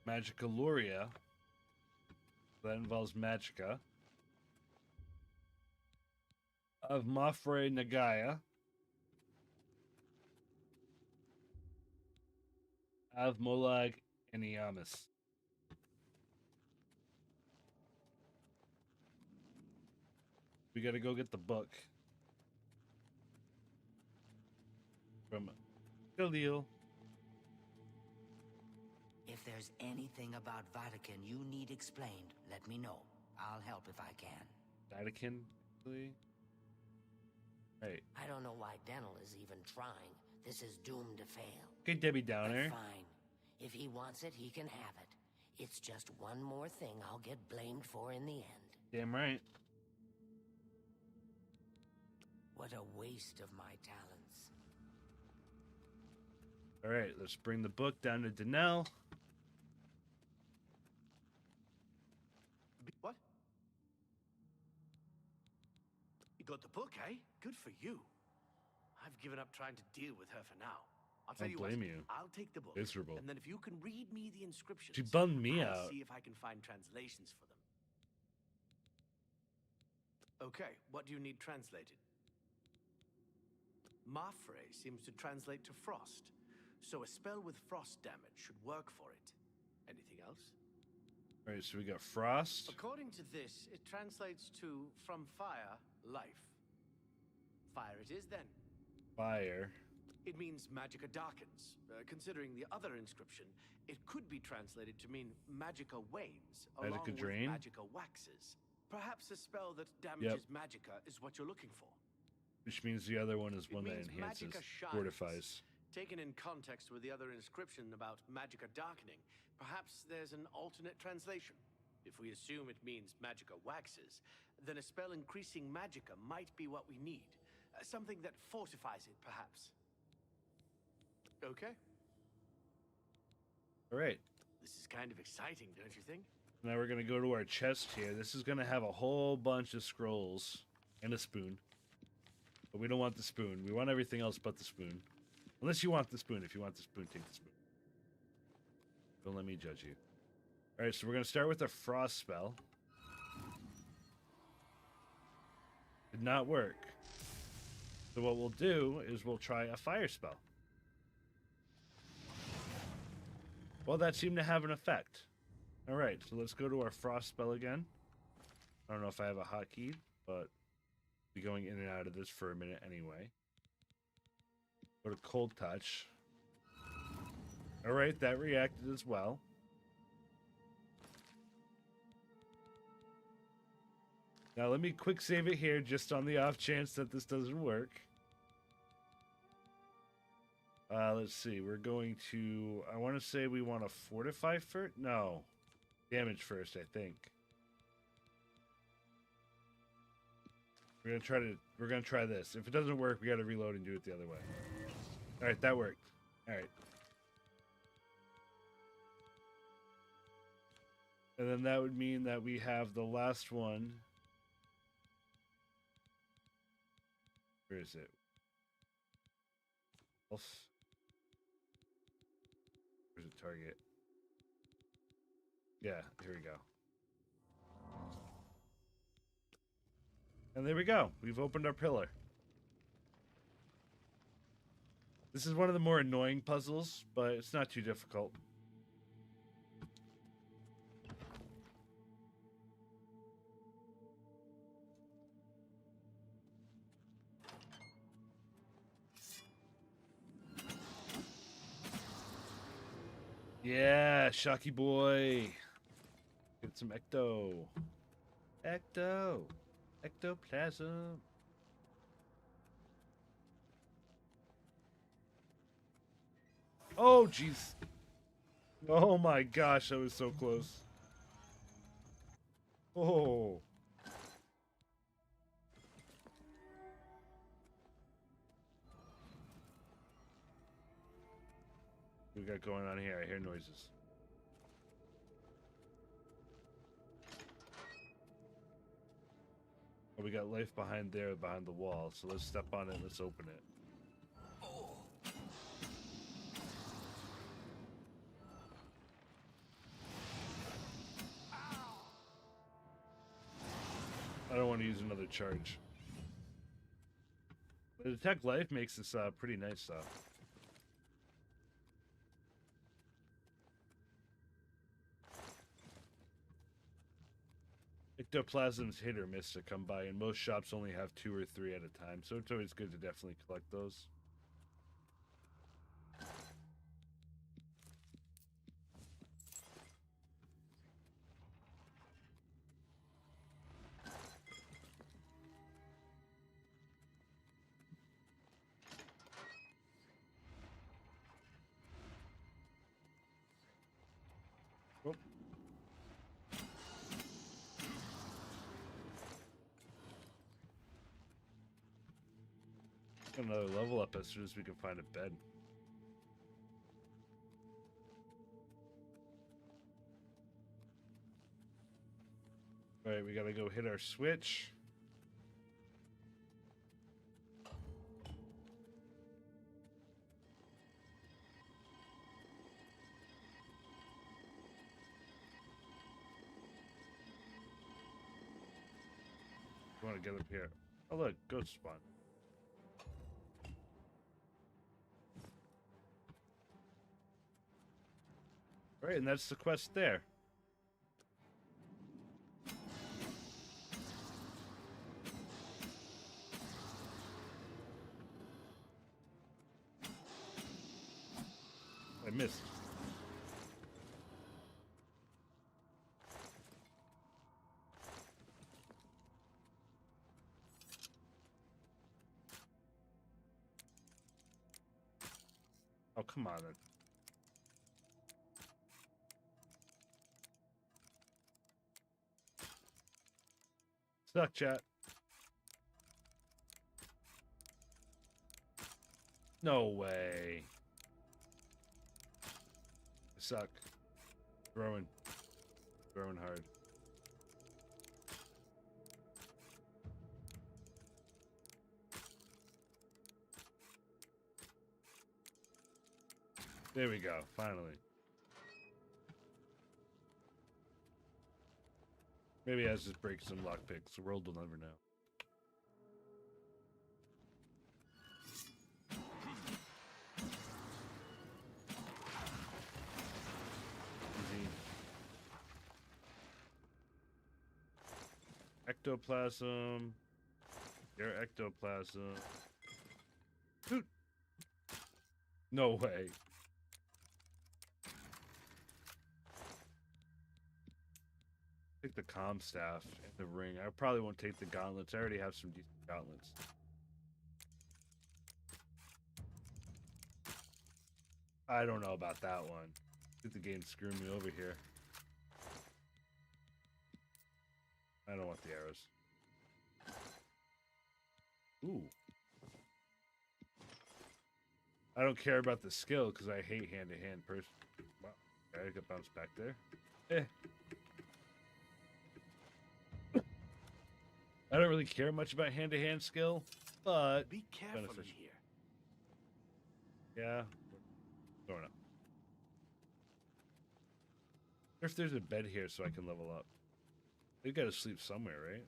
Magica Luria. That involves Magica. Of Mafre Nagaya. Of Molag and Iamis. We gotta go get the book. from Khalil. If there's anything about Vatican you need explained, let me know. I'll help if I can. Vatican, really? Right. I don't know why Dental is even trying. This is doomed to fail. Okay, Debbie Downer. But fine. If he wants it, he can have it. It's just one more thing I'll get blamed for in the end. Damn right. What a waste of my talents. All right, let's bring the book down to Danelle. What? You got the book, eh? Good for you. I've given up trying to deal with her for now. I'll tell Don't you blame what, you. I'll take the book. Miserable. And then if you can read me the inscriptions, She bummed me I'll out. see if I can find translations for them. Okay, what do you need translated? Mafre seems to translate to frost, so a spell with frost damage should work for it. Anything else? All right, so we got Frost. According to this, it translates to from fire, life. Fire it is then. Fire. It means magicka darkens. Considering the other inscription, it could be translated to mean magicka wanes, along Magicka with drain? magicka waxes. Perhaps a spell that damages magicka is what you're looking for. Which means the other one is It one that means enhances, magicka shines. fortifies. Taken in context with the other inscription about magicka darkening, perhaps there's an alternate translation. If we assume it means magicka waxes, then a spell increasing magicka might be what we need. Something that fortifies it, perhaps. Okay. All right. This is kind of exciting, don't you think? Now we're going to go to our chest here. This is going to have a whole bunch of scrolls and a spoon. But we don't want the spoon. We want everything else but the spoon. Unless you want the spoon. If you want the spoon, take the spoon. Don't let me judge you. All right, so we're going to start with a frost spell. Did not work. So what we'll do is we'll try a fire spell. Well, that seemed to have an effect. All right, so let's go to our frost spell again. I don't know if I have a hotkey, but I'll be going in and out of this for a minute anyway. Go to cold touch. All right, that reacted as well. Now let me quick save it here just on the off chance that this doesn't work. Let's see. We're going to... I want to say we want to fortify first. No. Damage first, I think. We're gonna try this. If it doesn't work, we gotta reload and do it the other way. Alright, that worked. Alright. And then that would mean that we have the last one. Where is it? Where's the target? Yeah, here we go. And there we go. We've opened our pillar. This is one of the more annoying puzzles, but it's not too difficult. Yeah, Shocky boy. Get some ecto. Ecto. Ectoplasm. Oh, jeez. Oh my gosh, that was so close. Oh. What we got going on here? I hear noises. Oh, we got life behind there, behind the wall. So let's step on it. Let's open it. I don't want to use another charge. The detect life makes this pretty nice though. Ectoplasm's hit or miss to come by, and most shops only have 2 or 3 at a time, so it's always good to definitely collect those. another level up as soon as we can find a bed. All right, we gotta go hit our switch. I want to get up here. Oh look, ghost spawn. All right, and that's the quest there. I missed. Oh, come on then. Suck, chat. No way. I suck. Throwing hard. There we go, finally. Maybe I was just breaking some lockpicks. The world will never know. Easy. Ectoplasm. Your ectoplasm. Dude. No way. Take the comm staff and the ring. I probably won't take the gauntlets. I already have some decent gauntlets. I don't know about that one. I think the game's screwing me over here. I don't want the arrows. Ooh. I don't care about the skill because I hate hand-to-hand person. Wow. Okay, I got bounced back there. Eh. I don't really care much about hand-to-hand skill, but Be careful in beneficial. here. Yeah, throwing up. Wonder if there's a bed here so I can level up. You gotta sleep somewhere, right?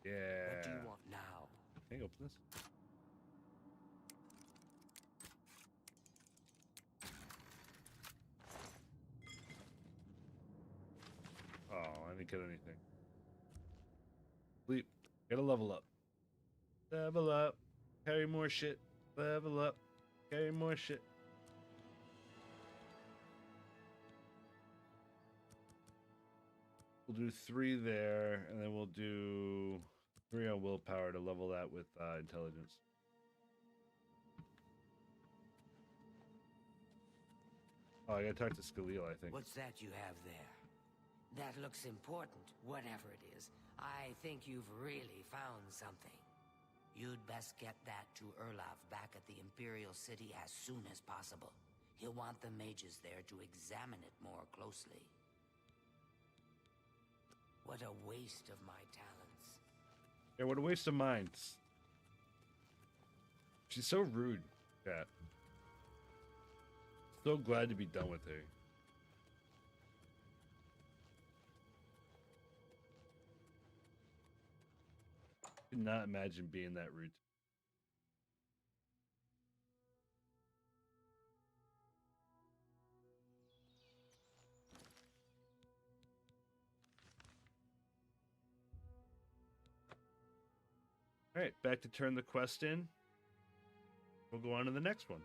Yeah. What do you want now? Can I open this? Oh, I didn't get anything. Sleep. Gotta level up. Level up. Carry more shit. Level up. Carry more shit. We'll do 3 there, and then we'll do 3 on willpower to level that with intelligence. Oh, I gotta talk to Scaleel, I think. What's that you have there? That looks important, whatever it is. I think you've really found something. You'd best get that to Erlaf back at the Imperial City as soon as possible. He'll want the mages there to examine it more closely. What a waste of my talents. Yeah, what a waste of mine. She's so rude, Cat. So glad to be done with her. Could not imagine being that rude. All right, back to turn the quest in. We'll go on to the next one.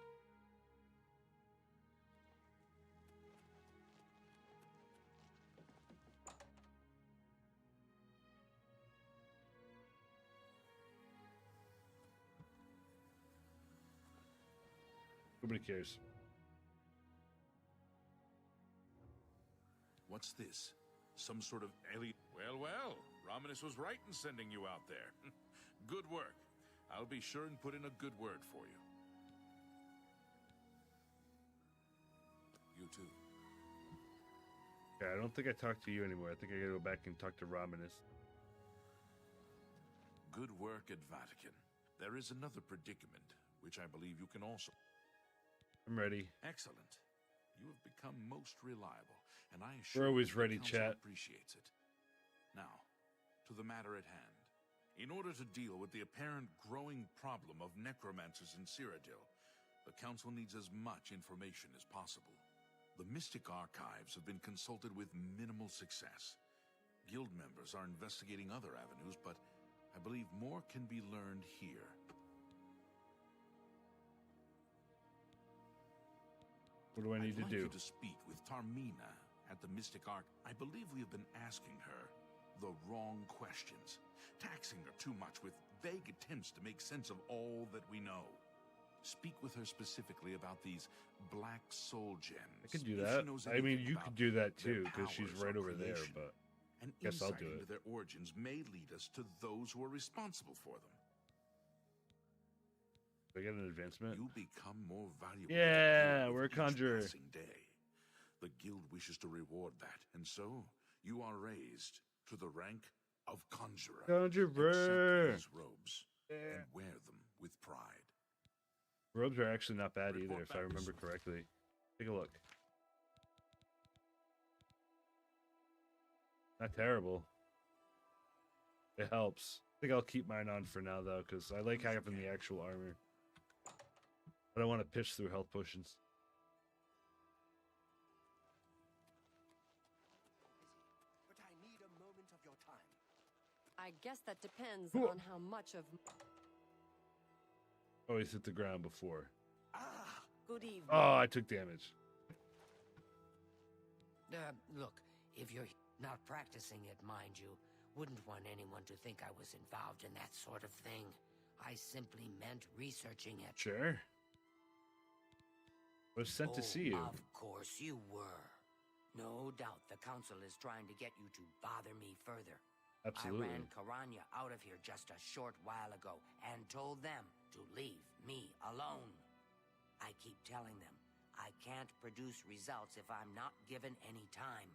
Nobody cares. What's this? Some sort of alien... Well, Romanus was right in sending you out there. Good work. I'll be sure and put in a good word for you. You too. Yeah, I don't think I talked to you anymore. I think I gotta go back and talk to Romanus. Good work at Vatican. There is another predicament, which I believe you can also... I'm ready. Excellent. You have become most reliable, and I assure We're always you the ready, Council chat. appreciates it. Now, to the matter at hand. In order to deal with the apparent growing problem of necromancers in Cyrodiil, the Council needs as much information as possible. The Mystic Archives have been consulted with minimal success. Guild members are investigating other avenues, but I believe more can be learned here. What do I need to I'd like do? you to speak with Tarmina at the Mystic Arc. I believe we have been asking her the wrong questions, taxing her too much with vague attempts to make sense of all that we know. Speak with her specifically about these black soul gems. I could do If she that. knows I mean, anything you about could do that their too, because she's powers or right over there, creation. but An guess I'll insight do into it. their origins may lead us to those who are responsible for them. do I get an advancement? You become more valuable. Yeah, to the guild we're a with each conjurer. passing day. The guild wishes to reward that, and so you are raised to the rank of conjurer. Conjurer. Accept these robes and wear them with pride. Robes are actually not bad Report either, if I back, remember Smith. correctly. Take a look. Not terrible. It helps. I think I'll keep mine on for now, though, because I like having the actual armor. I don't want to pitch through health potions. But I need a moment of your time. I guess that depends Whoa. on how much of... Oh, he's hit the ground before. Ah, good evening. Oh, I took damage. Look, if you're not practicing it, mind you, wouldn't want anyone to think I was involved in that sort of thing. I simply meant researching it. Sure. I was sent to see you. Of course you were. No doubt the council is trying to get you to bother me further. Absolutely. I ran Karanya out of here just a short while ago and told them to leave me alone. I keep telling them I can't produce results if I'm not given any time.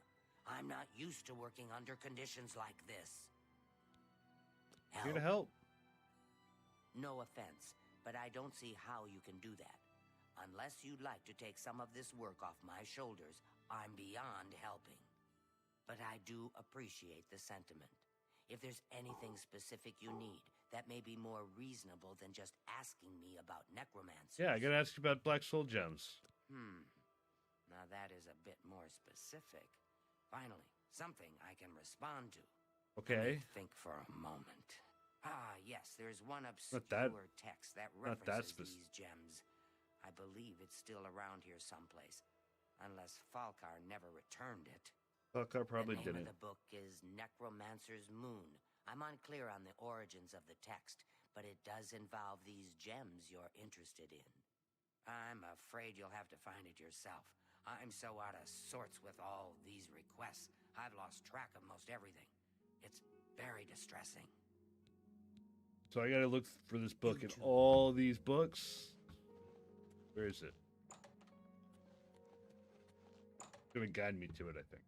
I'm not used to working under conditions like this. Here to help. No offense, but I don't see how you can do that. Unless you'd like to take some of this work off my shoulders, I'm beyond helping. But I do appreciate the sentiment. If there's anything specific you need, that may be more reasonable than just asking me about necromancy. Yeah, I gotta ask you about black soul gems. Now that is a bit more specific. Finally, something I can respond to. Okay. Let me think for a moment. Ah, yes, there's one obscure Not that- text that not that references these gems. I believe it's still around here someplace, unless Falkar never returned it. Falkar probably The name didn't. of the book is Necromancer's Moon. I'm unclear on the origins of the text, but it does involve these gems you're interested in. I'm afraid you'll have to find it yourself. I'm so out of sorts with all these requests, I've lost track of most everything. It's very distressing. So I gotta look for this book You in too. all these books. Where is it? It's gonna guide me to it, I think.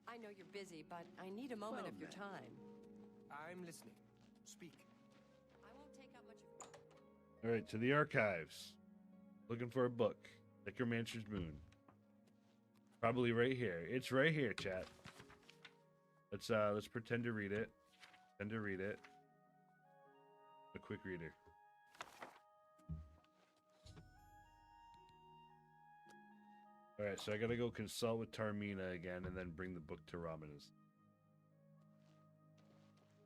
I know you're busy, but I need a moment Well of your met. time. I'm listening. Speak. I won't take up much of... All right, to the archives. Looking for a book. Necromancer's Moon. Probably right here. It's right here, chat. Let's pretend to read it. Pretend to read it. A quick reader. All right, so I gotta go consult with Tarmina again, and then bring the book to Romanus.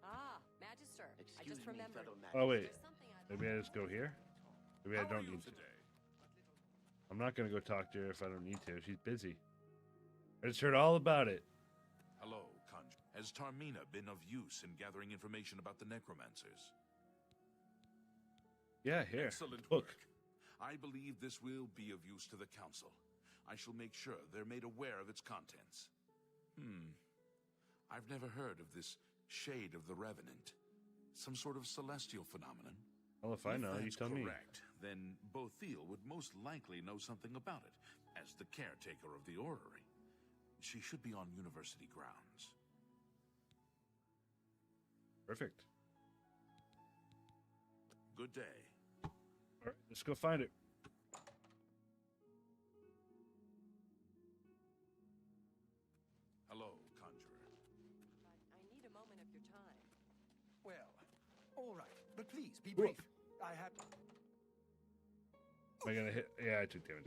Ah, Magister. I Excuse just me, remembered. fellow Oh wait, There's something I'd maybe I just go here. Maybe I How are don't you need to. today? I'm not gonna go talk to her if I don't need to. She's busy. I just heard all about it. Hello, Conjure. Has Tarmina been of use in gathering information about the necromancers? Yeah, here. Excellent book. work. I believe this will be of use to the Council. I shall make sure they're made aware of its contents. I've never heard of this Shade of the Revenant. Some sort of celestial phenomenon? Well, if I know, you tell me. Correct. Then Bothil would most likely know something about it, as the caretaker of the orrery. She should be on university grounds. Perfect. Good day. All right, let's go find it. Hello, Conjurer. But I need a moment of your time. Well, all right, but please be brief. I have. Am I gonna hit? Yeah, I took damage.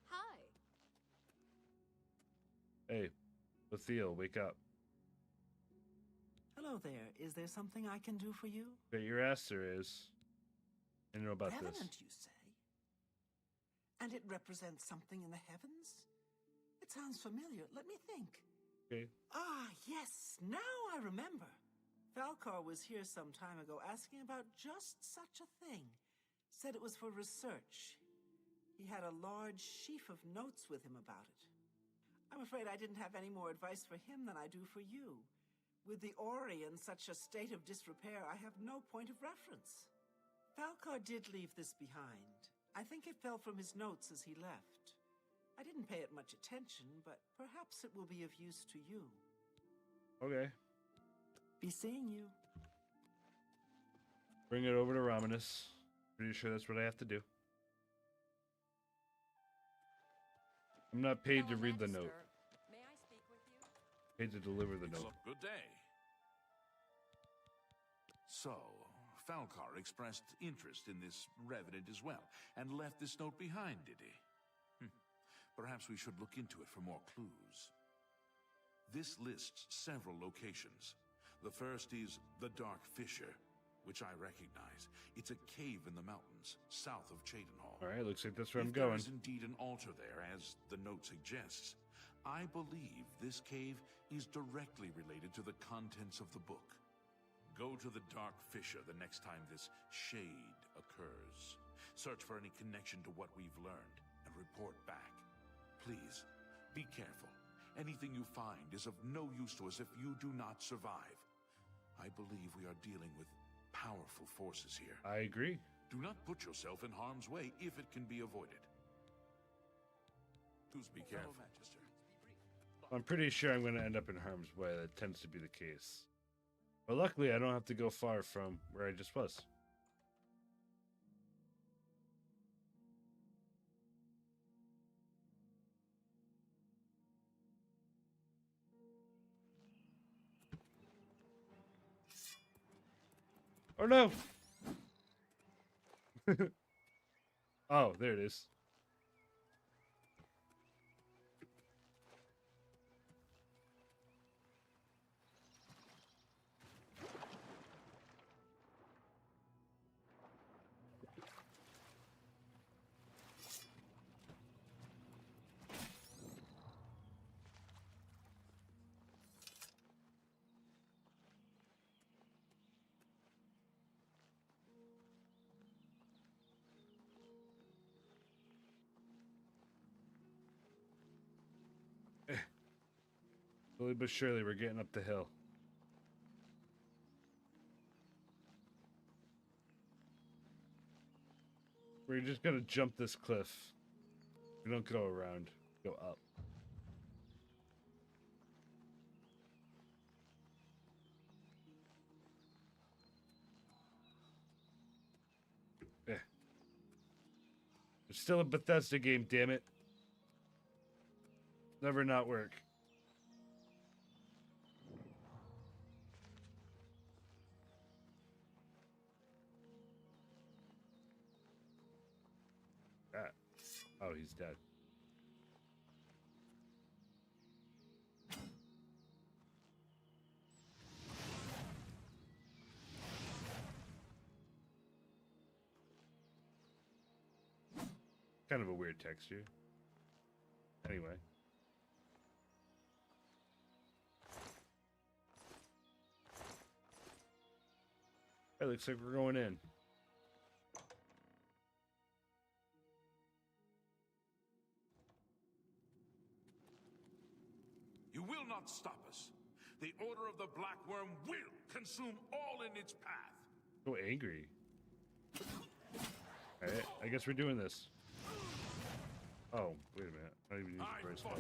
Hi. Hey, Lucille, wake up. Hello there. Is there something I can do for you? Bet your ass there is. I know about Revenant, this. you say? And it represents something in the heavens? It sounds familiar. Let me think. Okay. Ah, yes. Now I remember. Falcar was here some time ago asking about just such a thing. Said it was for research. He had a large sheaf of notes with him about it. I'm afraid I didn't have any more advice for him than I do for you. With the Ori in such a state of disrepair, I have no point of reference. Falcar did leave this behind. I think it fell from his notes as he left. I didn't pay it much attention, but perhaps it will be of use to you. Okay. Be seeing you. Bring it over to Romanus. Pretty sure that's what I have to do. I'm not paid to read the note. May I speak with you? Paid to deliver the note. Good day. So, Falcar expressed interest in this Revenant as well, and left this note behind, did he? Perhaps we should look into it for more clues. This lists several locations. The first is the Dark Fissure, which I recognize. It's a cave in the mountains, south of Cheydinhal. All right, looks like that's where I'm If there going. is indeed an altar there, as the note suggests, I believe this cave is directly related to the contents of the book. Go to the Dark Fissure the next time this shade occurs. Search for any connection to what we've learned, and report back. Please, be careful. Anything you find is of no use to us if you do not survive. I believe we are dealing with powerful forces here. I agree. Do not put yourself in harm's way if it can be avoided. Please be careful. I'm pretty sure I'm going to end up in harm's way. That tends to be the case. But luckily, I don't have to go far from where I just was. Oh no! Oh, there it is. Slowly but surely, we're getting up the hill. We're just gonna jump this cliff. We don't go around, go up. It's still a Bethesda game, damn it. Never not work. Oh, he's dead. Kind of a weird texture. Anyway. It looks like we're going in. You will not stop us. the Order of the Black Worm will consume all in its path. So angry. Alright, I guess we're doing this. Oh, wait a minute. I don't even use the right spell.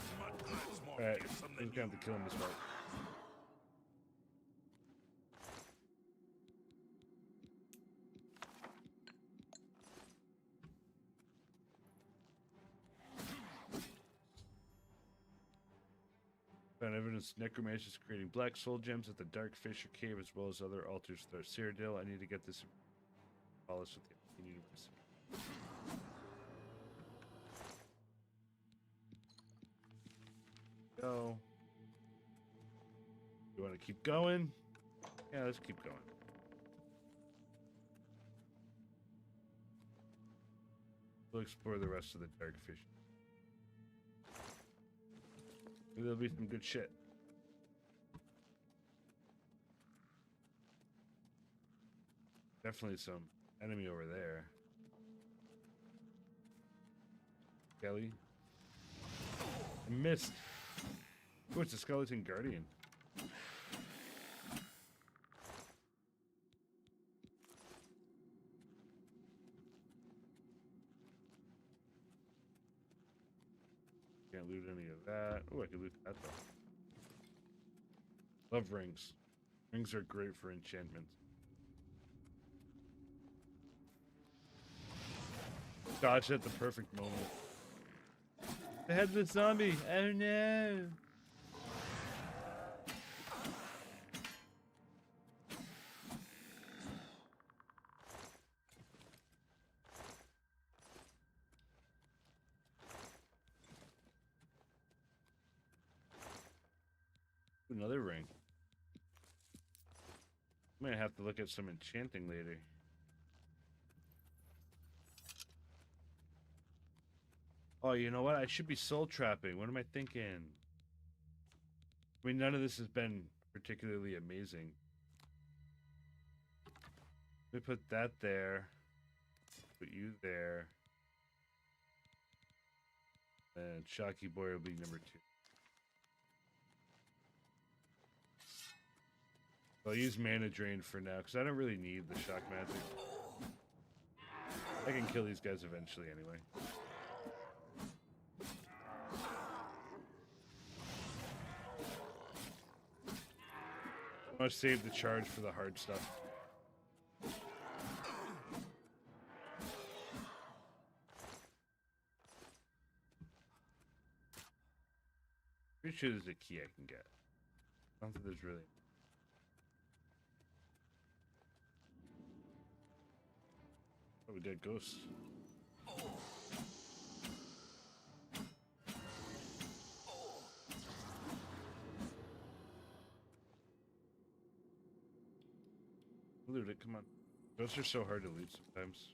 Alright, I'm gonna have to kill him this fight. Found evidence necromancers creating black soul gems at the Dark Fisher Cave as well as other altars throughout Cyrodiil. I need to get this polished with the Arcane University. Go. You want to keep going? Yeah, let's keep going. We'll explore the rest of the Dark Fisher. Maybe there'll be some good shit. Definitely some enemy over there. Kelly. I missed. Oh, it's a skeleton guardian. Can't loot any of that. Oh, I can loot that though. Love rings. Rings are great for enchantments. Dodged at the perfect moment. The headless zombie. Oh no. Another ring. I might have to look at some enchanting later. Oh, you know what? I should be soul trapping. What am I thinking? I mean, none of this has been particularly amazing. Let me put that there. Put you there. And Shocky Boy will be number 2. I'll use Mana Drain for now, because I don't really need the shock magic. I can kill these guys eventually anyway. I want to save the charge for the hard stuff. Pretty sure there's a key I can get. I don't think there's really... Oh, we got ghosts. Loot it, come on. Ghosts are so hard to loot sometimes.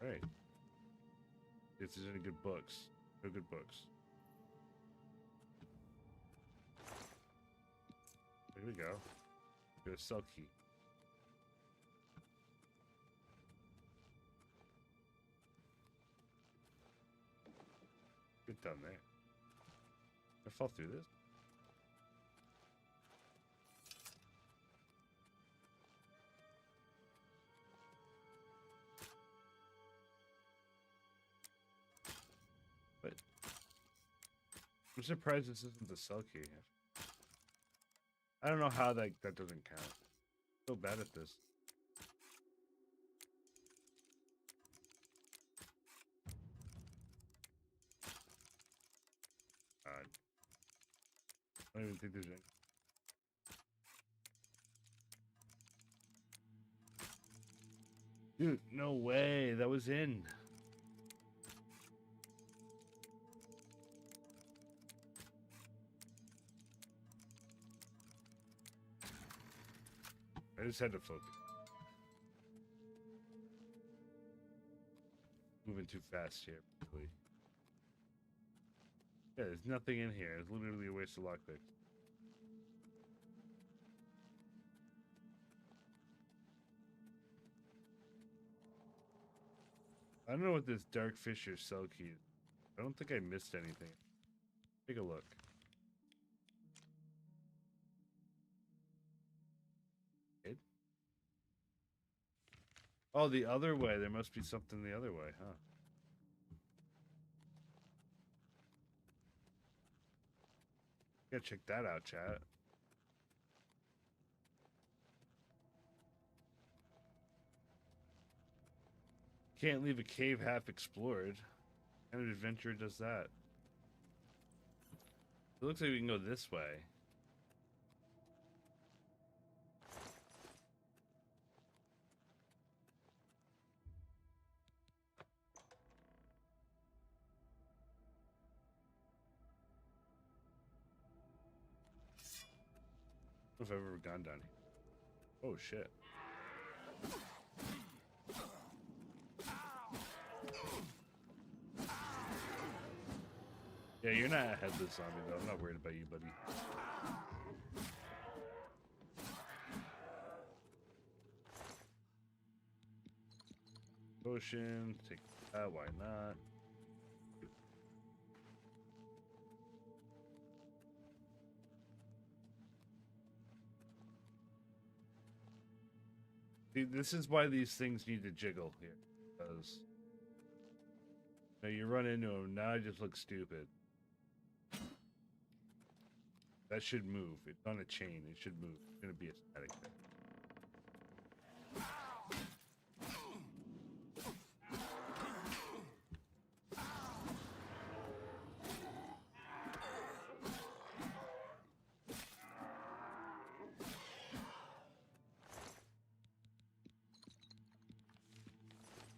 Right. If there's any good books. No good books. There we go. Get a cell key. Good down there. I fall through this. I'm surprised this isn't the cell key. I don't know how that doesn't count. I'm so bad at this. God. I don't even think there's any. Dude, no way. That was in. just had to focus. Moving too fast here, quickly. Yeah, there's nothing in here. It's literally a waste of lockpicks. I don't know what this Dark Fisher cell key is. I don't think I missed anything. Take a look. It? Oh, the other way. There must be something the other way, huh? Gotta check that out, chat. Can't leave a cave half explored. What kind of adventure does that? It looks like we can go this way. I don't know if I've ever gone down here. Oh shit. Yeah, you're not a headless zombie though. I'm not worried about you, buddy. Potion, take that, why not? See, this is why these things need to jiggle here. Because you know, you run into them, now I just look stupid. That should move. It's on a chain. It should move. It's going to be a static thing.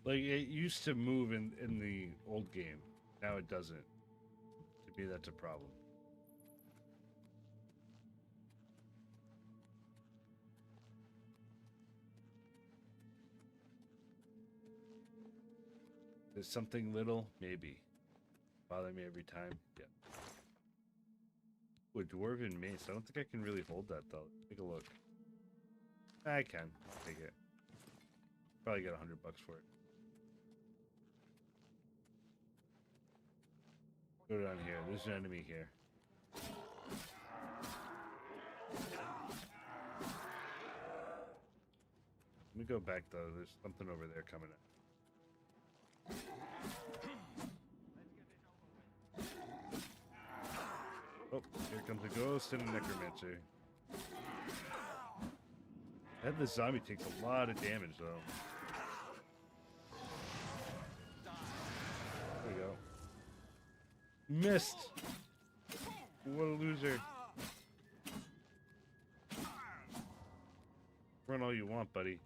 Like, it used to move in the old game. Now it doesn't. To me, that's a problem. There's something little? Maybe. Bother me every time? Yeah. Ooh, a dwarven mace. I don't think I can really hold that, though. Take a look. I can. I'll take it. Probably get $100 for it. Go down here. There's an enemy here. Let me go back, though. There's something over there coming up. Oh, here comes a ghost and a necromancer. That the zombie takes a lot of damage, though. There we go. Missed! What a loser. Run all you want, buddy.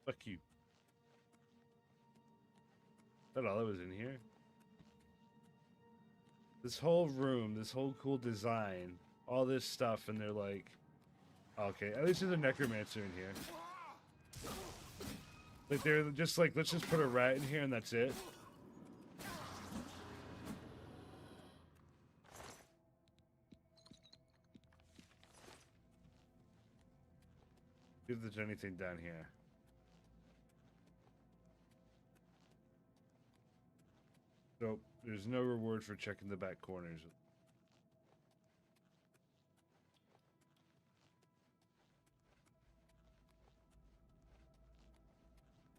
Fuck you. Is that all that was in here? This whole room, this whole cool design, all this stuff, and they're like, okay, at least there's a necromancer in here. Like, they're just like, let's just put a rat in here and that's it. See if there's anything down here. Nope, there's no reward for checking the back corners.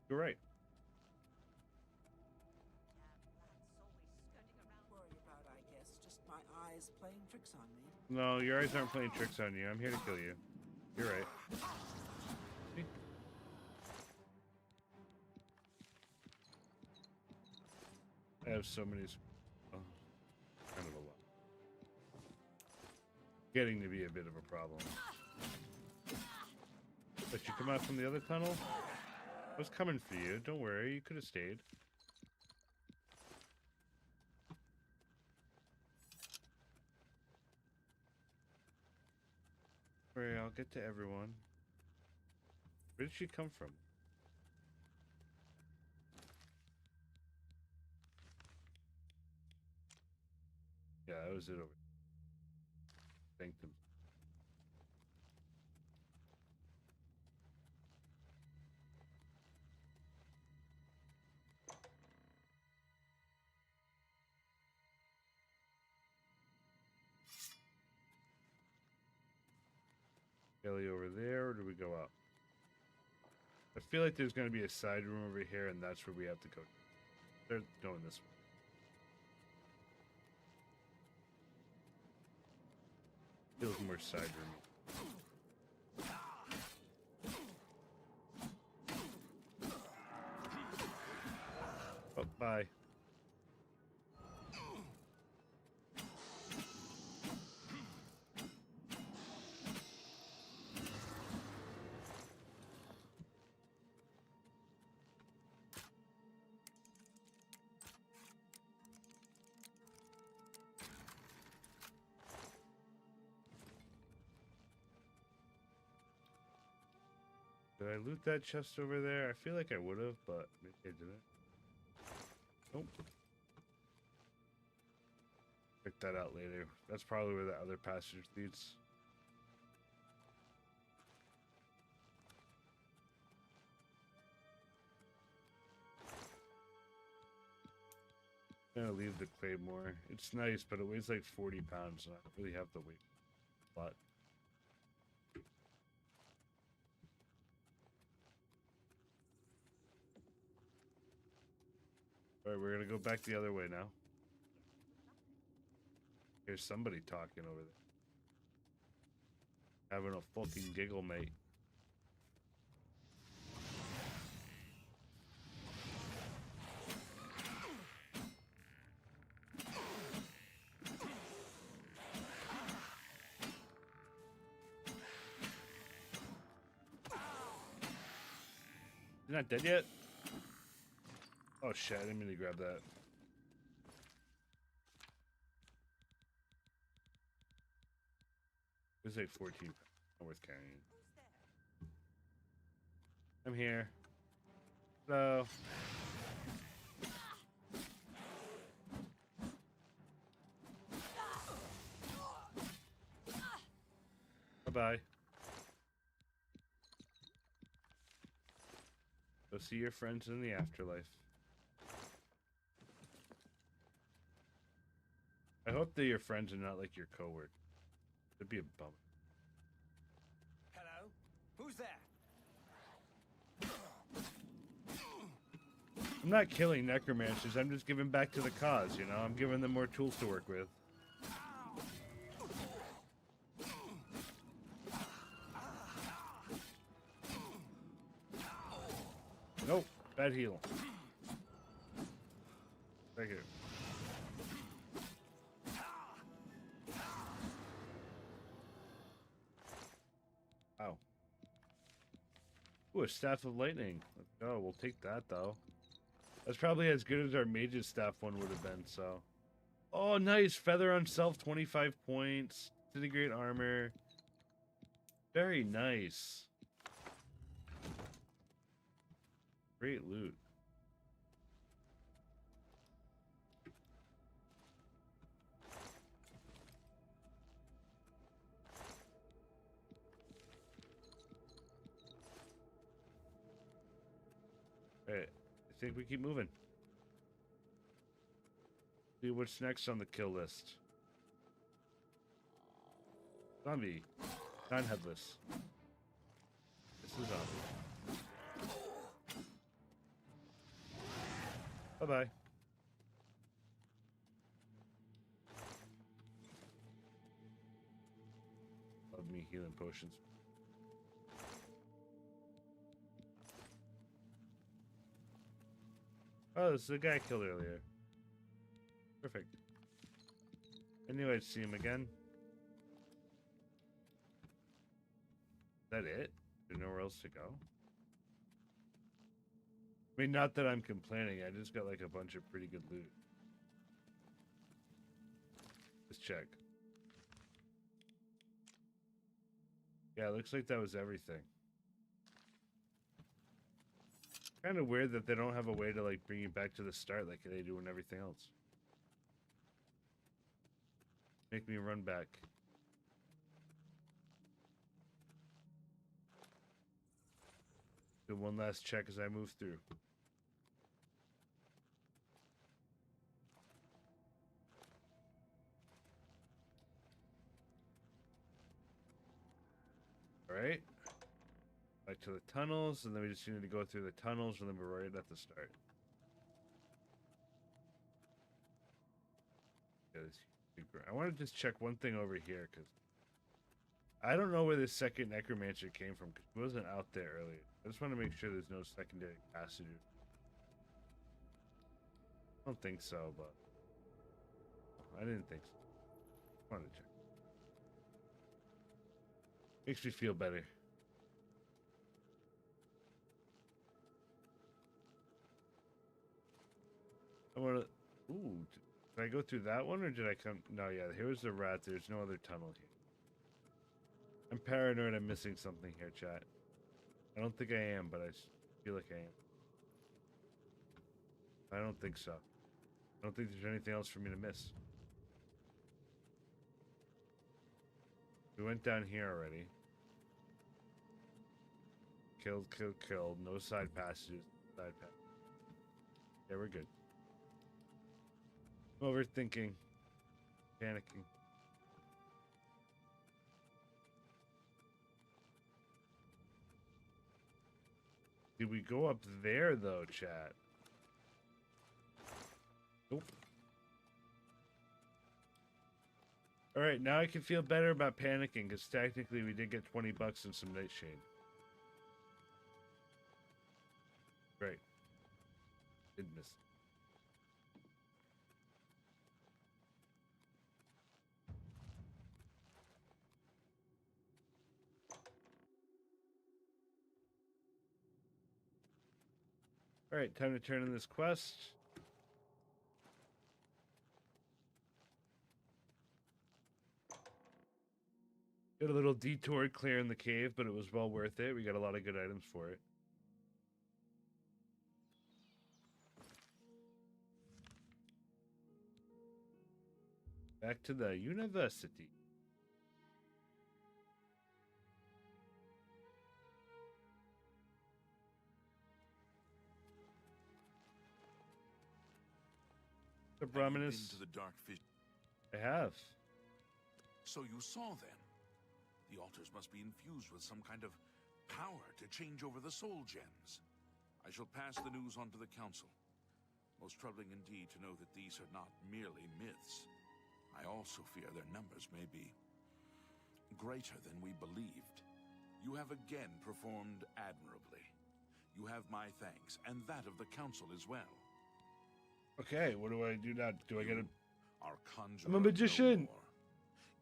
You're right. eyes playing tricks on me. No, your eyes aren't playing tricks on you. I'm here to kill you. You're right. See? I have so many. Oh, kind of a lot. Getting to be a bit of a problem. But you come out from the other tunnel? I was coming for you. Don't worry. You could have stayed. Alright, I'll get to everyone. Where did she come from? Yeah, that was it over. Thank them. Kelly over there, or do we go up? I feel like there's going to be a side room over here, and that's where we have to go. They're going this way. Feels more side room. Oh, bye. Did I loot that chest over there? I feel like I would have, but maybe I didn't. Nope. Check that out later. That's probably where the other passage leads. I'm gonna leave the claymore. It's nice, but it weighs like 40 pounds, and I don't really have the weight a lot. Alright, we're gonna go back the other way now. Here's somebody talking over there. Having a fucking giggle, mate. You're not dead yet? Oh shit, I didn't mean to grab that. It's like 14 pounds. Not worth carrying. I'm here. Hello. Bye-bye. Go see your friends in the afterlife. I hope that your friends are not like your coworkers. It'd be a bummer. Hello? Who's there? I'm not killing necromancers. I'm just giving back to the cause, you know? I'm giving them more tools to work with. Nope. Bad heal. Right here. Ow. Ooh, a staff of lightning. Let's go. We'll take that, though. That's probably as good as our mage's staff one would have been, so. Oh, nice. Feather on self, 25 points. Disintegrate armor. Very nice. Great loot. Alright, I think we keep moving. See what's next on the kill list. Zombie. Non-headless. This is zombie. Bye-bye. of me healing potions. Oh, this is the guy I killed earlier. Perfect. I knew I'd see him again. Is that it? There's nowhere else to go? I mean, not that I'm complaining. I just got like a bunch of pretty good loot. Let's check. Yeah, it looks like that was everything. Kind of weird that they don't have a way to like bring you back to the start like they do in everything else. Make me run back. Do one last check as I move through. Alright. Back to the tunnels, and then we just need to go through the tunnels, and then we're right at the start. I want to just check one thing over here, because I don't know where this second necromancer came from, because he wasn't out there earlier. I just want to make sure there's no secondary passages. I don't think so, but I didn't think so. I wanted to check. Makes me feel better. I want to... Ooh, did I go through that one, or did I come... No, yeah, here's the rat. There's no other tunnel here. I'm paranoid I'm missing something here, chat. I don't think I am, but I feel like I am. I don't think so. I don't think there's anything else for me to miss. We went down here already. Killed, killed, killed. No side passages. Side pass. Yeah, we're good. Overthinking. Panicking. Did we go up there, though, chat? Nope. Alright, now I can feel better about panicking, because technically we did get 20 bucks and some nightshade. Great. Did miss. Alright, time to turn in this quest. Got a little detour clearing the cave, but it was well worth it. We got a lot of good items for it. Back to the university. The Brahminus. Into the dark fish. I have. So you saw then. The altars must be infused with some kind of power to change over the soul gems. I shall pass the news on to the council. Most troubling indeed to know that these are not merely myths. I also fear their numbers may be greater than we believed. You have again performed admirably. You have my thanks, and that of the council as well. Okay, what do I do now? Do I get a... Our conjurer I'm a magician! no more.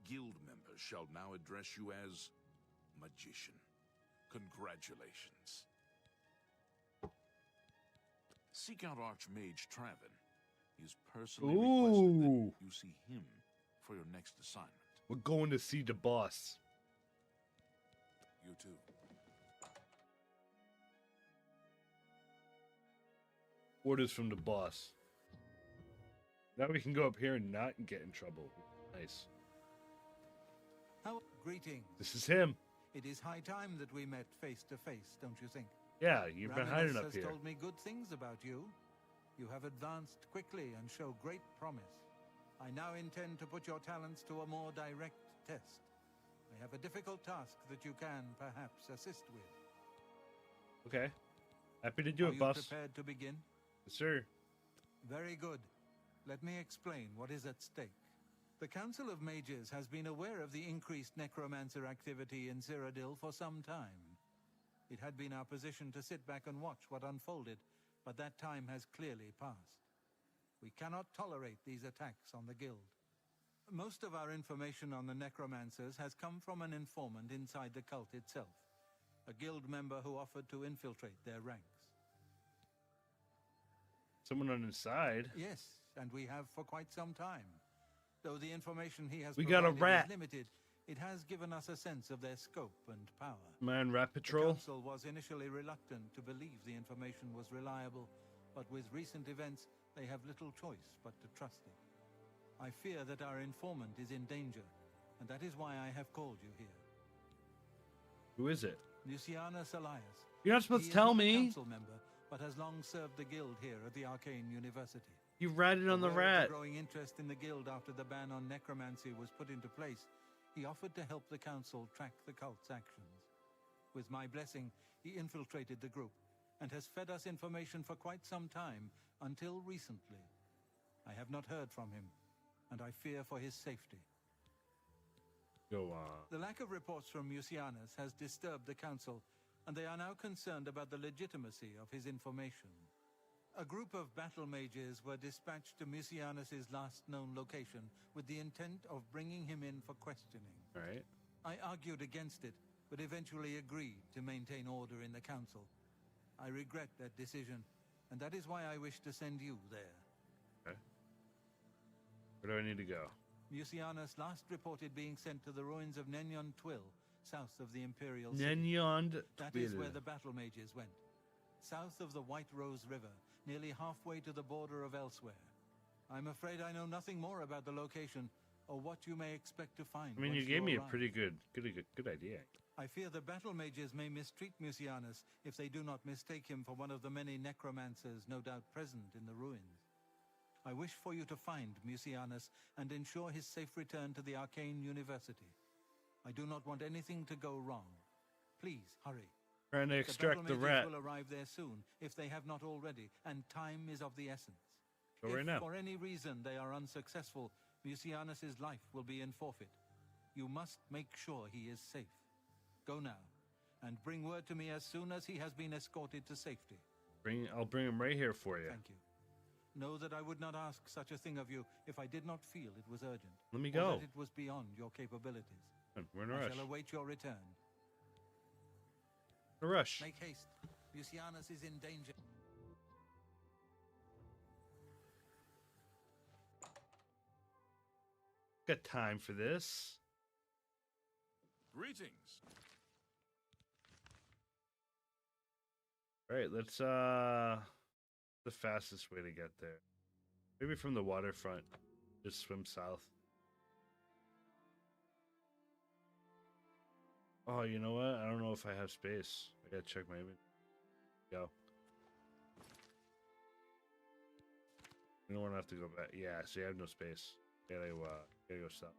Guild members shall now address you as magician. Congratulations. Seek out Archmage Travin. He is personally requested that you see him for your next assignment. We're going to see the boss. You too. Orders from the boss. Now we can go up here and not get in trouble. Nice. Greetings. This is him. It is high time that we met face to face, don't you think? Yeah, you've been hiding up here. Has told me good things about you. You have advanced quickly and show great promise. I now intend to put your talents to a more direct test. I have a difficult task that you can perhaps assist with. Okay. Happy to do it, boss. Are you prepared to begin? Yes, sir. Very good. Let me explain what is at stake. The Council of Mages has been aware of the increased necromancer activity in Cyrodiil for some time. It had been our position to sit back and watch what unfolded, but that time has clearly passed. We cannot tolerate these attacks on the Guild. Most of our information on the necromancers has come from an informant inside the cult itself, a Guild member who offered to infiltrate their ranks. Someone on his side? Yes, and we have for quite some time. Though the information he has We got a provided rat. is limited, it has given us a sense of their scope and power. Man, Rat The Patrol? Council was initially reluctant to believe the information was reliable, but with recent events, they have little choice but to trust it. I fear that our informant is in danger, and that is why I have called you here. Who is it? Lucianus Elias. You're not supposed He to tell is not a me. council member, but has long served the Guild here at the Arcane University. You ratted on the Aware of rat. growing interest in the Guild after the ban on necromancy was put into place, he offered to help the Council track the cult's actions. With my blessing, he infiltrated the group and has fed us information for quite some time, until recently. I have not heard from him, and I fear for his safety. Go on. The lack of reports from Mucianus has disturbed the Council, and they are now concerned about the legitimacy of his information. A group of battle mages were dispatched to Mucianus's last known location with the intent of bringing him in for questioning. All right. I argued against it, but eventually agreed to maintain order in the Council. I regret that decision, and that is why I wish to send you there. Okay. Where do I need to go? Mucianus last reported being sent to the ruins of Nenyon Twill, south of the Imperial City. Nenyond. That is where the battle mages went. South of the White Rose River, nearly halfway to the border of elsewhere. I'm afraid I know nothing more about the location, or what you may expect to find. I mean, you once gave me a arrive. pretty good idea. I fear the battle mages may mistreat Mucianus if they do not mistake him for one of the many necromancers no doubt present in the ruins. I wish for you to find Mucianus and ensure his safe return to the Arcane University. I do not want anything to go wrong. Please, hurry. Trying to extract the battle rat. mages will arrive there soon, if they have not already, and time is of the essence. Go If right now. for any reason they are unsuccessful, Mucianus's life will be in forfeit. You must make sure he is safe. Go now, and bring word to me as soon as he has been escorted to safety. I'll bring him right here for you. Thank you. Know that I would not ask such a thing of you if I did not feel it was urgent. Let me or go. that it was beyond your capabilities. We're in a I rush. shall await your return. A rush. Make haste. Mucianus is in danger. Got time for this. Greetings. All right, let's the fastest way to get there. Maybe from the waterfront. Just swim south. Oh, you know what? I don't know if I have space. I gotta check my inventory. Go. You don't want to have to go back. Yeah, so you have no space. Gotta go south.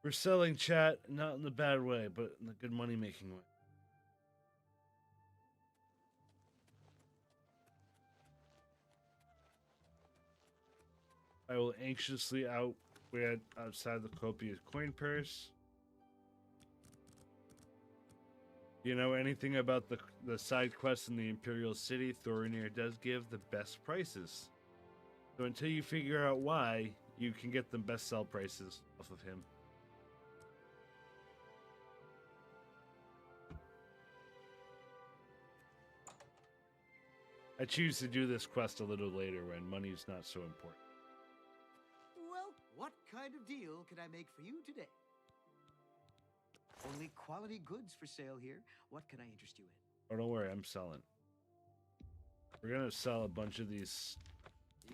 We're selling chat, not in the bad way, but in the good money making way. I will anxiously wait outside the copious coin purse. You know anything about the side quests in the Imperial City? Thorinir does give the best prices. So until you figure out why, you can get the best sell prices off of him. I choose to do this quest a little later when money's not so important. Well, what kind of deal can I make for you today? Only quality goods for sale here. What can I interest you in? Oh, don't worry, I'm selling. We're gonna sell a bunch of these.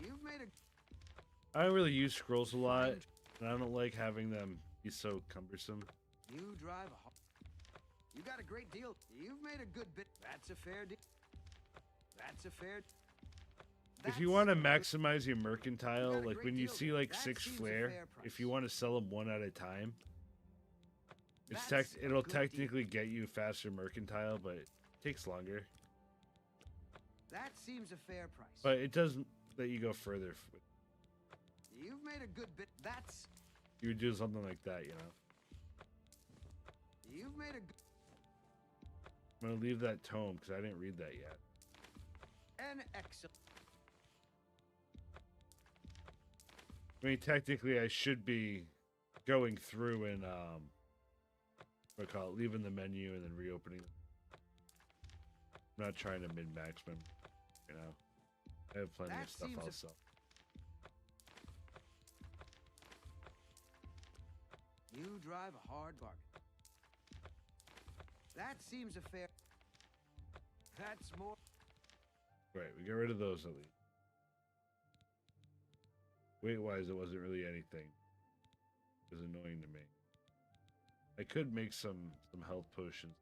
You've made a... I don't really use scrolls a lot, and I don't like having them be so cumbersome. You drive a... You got a great deal. You've made a good bit. That's a fair deal. That's a fair... If you want to maximize your mercantile, like when you deal see there. like That 6 seems a flare, fair if you want to sell them one at a time, That's a it'll good technically get you faster mercantile, but it takes longer. That seems a fair price. But it doesn't let you go further. You've made a good bit. That's... You would do something like that, you know. You've made a good... I'm gonna leave that tome because I didn't read that yet. An excellent... I mean, technically, I should be going through and what do I call it, leaving the menu and then reopening. I'm not trying to min-max them, you know. I have plenty of stuff I'll sell. You drive a hard bargain. That seems a fair... That's more... Right, we get rid of those at least. Weight-wise, it wasn't really anything. It was annoying to me. I could make some health potions.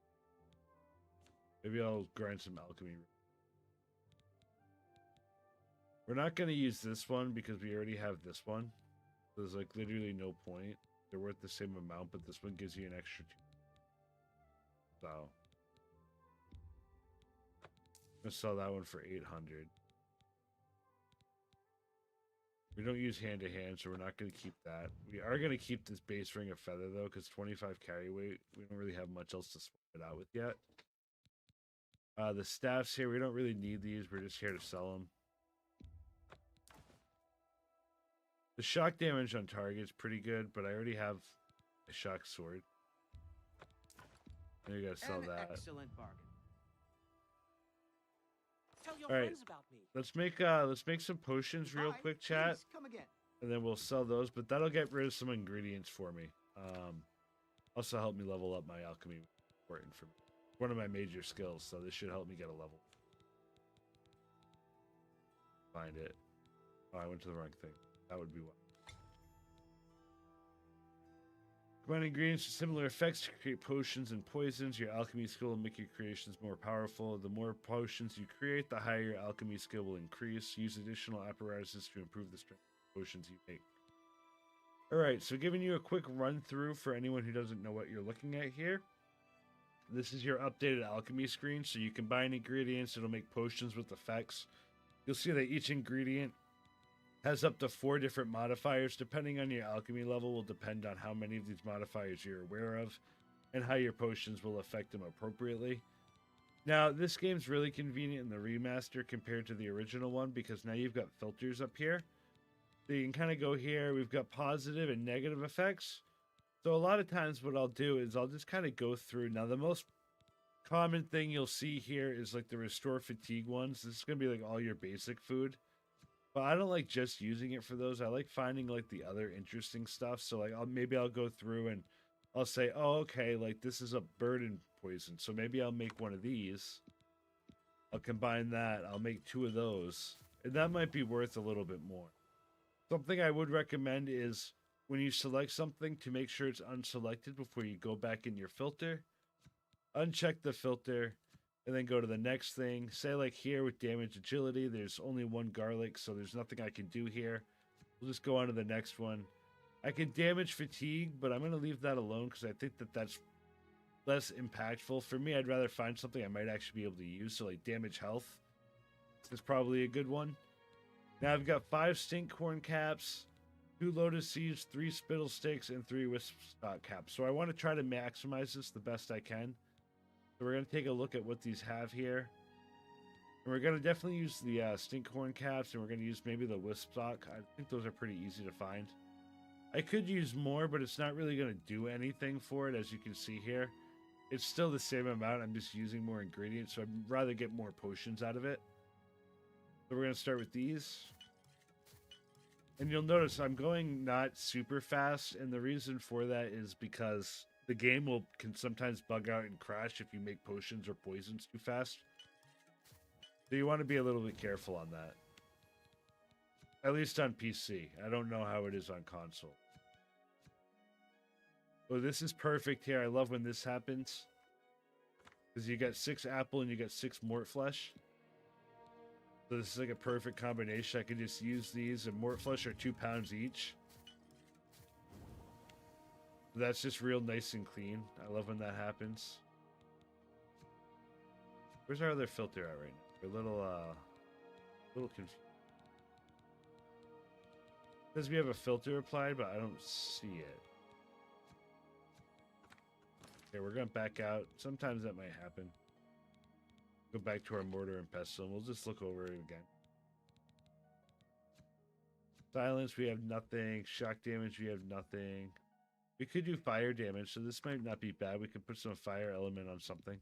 Maybe I'll grind some alchemy. We're not going to use this one because we already have this one. There's like literally no point. They're worth the same amount, but this one gives you an extra 2. So I'm gonna sell that one for 800. We don't use hand-to-hand, so we're not going to keep that. We are going to keep this base ring of feather, though, because 25 carry weight, we don't really have much else to swap it out with yet. The staffs here, we don't really need these. We're just here to sell them. The shock damage on target is pretty good, but I already have a shock sword. Now you gotta sell that. Excellent bargain. Tell your All right, friends about me. let's make some potions real quick, chat, Please, come again. and then we'll sell those. But that'll get rid of some ingredients for me. Also help me level up my alchemy. Important for me. One of my major skills, so this should help me get a level. Find it. Oh, I went to the wrong thing. That would be what. Combine ingredients with similar effects to create potions and poisons. Your alchemy skill will make your creations more powerful. The more potions you create, the higher your alchemy skill will increase. Use additional apparatuses to improve the strength of potions you make. Alright, so giving you a quick run through for anyone who doesn't know what you're looking at here. This is your updated alchemy screen. So you combine ingredients, it'll make potions with effects. You'll see that each ingredient has up to 4 different modifiers. Depending on your alchemy level will depend on how many of these modifiers you're aware of and how your potions will affect them appropriately. Now, this game's really convenient in the remaster compared to the original one because now you've got filters up here. So you can kind of go here. We've got positive and negative effects. So a lot of times what I'll do is I'll just kind of go through. Now, the most common thing you'll see here is like the restore fatigue ones. This is going to be like all your basic food. But I don't like just using it for those. I like finding like the other interesting stuff. So like maybe I'll go through and I'll say, oh, okay, like this is a burden poison. So maybe I'll make one of these. I'll combine that. I'll make 2 of those. And that might be worth a little bit more. Something I would recommend is when you select something to make sure it's unselected before you go back in your filter. Uncheck the filter. And then go to the next thing. Say like here with damage agility, there's only 1 garlic, so there's nothing I can do here. We'll just go on to the next one. I can damage fatigue, but I'm going to leave that alone because I think that that's less impactful. For me, I'd rather find something I might actually be able to use. So like damage health is probably a good one. Now I've got 5 stink corn caps, 2 lotus seeds, 3 spittle sticks, and 3 wisp stock caps. So I want to try to maximize this the best I can. So we're going to take a look at what these have here. And we're going to definitely use the stinkhorn caps, and we're going to use maybe the wisp stock. I think those are pretty easy to find. I could use more, but it's not really going to do anything for it, as you can see here. It's still the same amount. I'm just using more ingredients, so I'd rather get more potions out of it. So we're going to start with these. And you'll notice I'm going not super fast, and the reason for that is because the game can sometimes bug out and crash if you make potions or poisons too fast. So you want to be a little bit careful on that. At least on PC. I don't know how it is on console. Oh, this is perfect here. I love when this happens. Because you got 6 apple and you got 6 mort flesh. So this is like a perfect combination. I can just use these, and mort flesh are 2 pounds each. That's just real nice and clean. I love when that happens. Where's our other filter at right now? We're a little confused. Says we have a filter applied, but I don't see it. Okay, we're gonna back out. Sometimes that might happen. Go back to our mortar and pestle, and we'll just look over it again. Silence, we have nothing. Shock damage, we have nothing. We could do fire damage, so this might not be bad. We could put some fire element on something.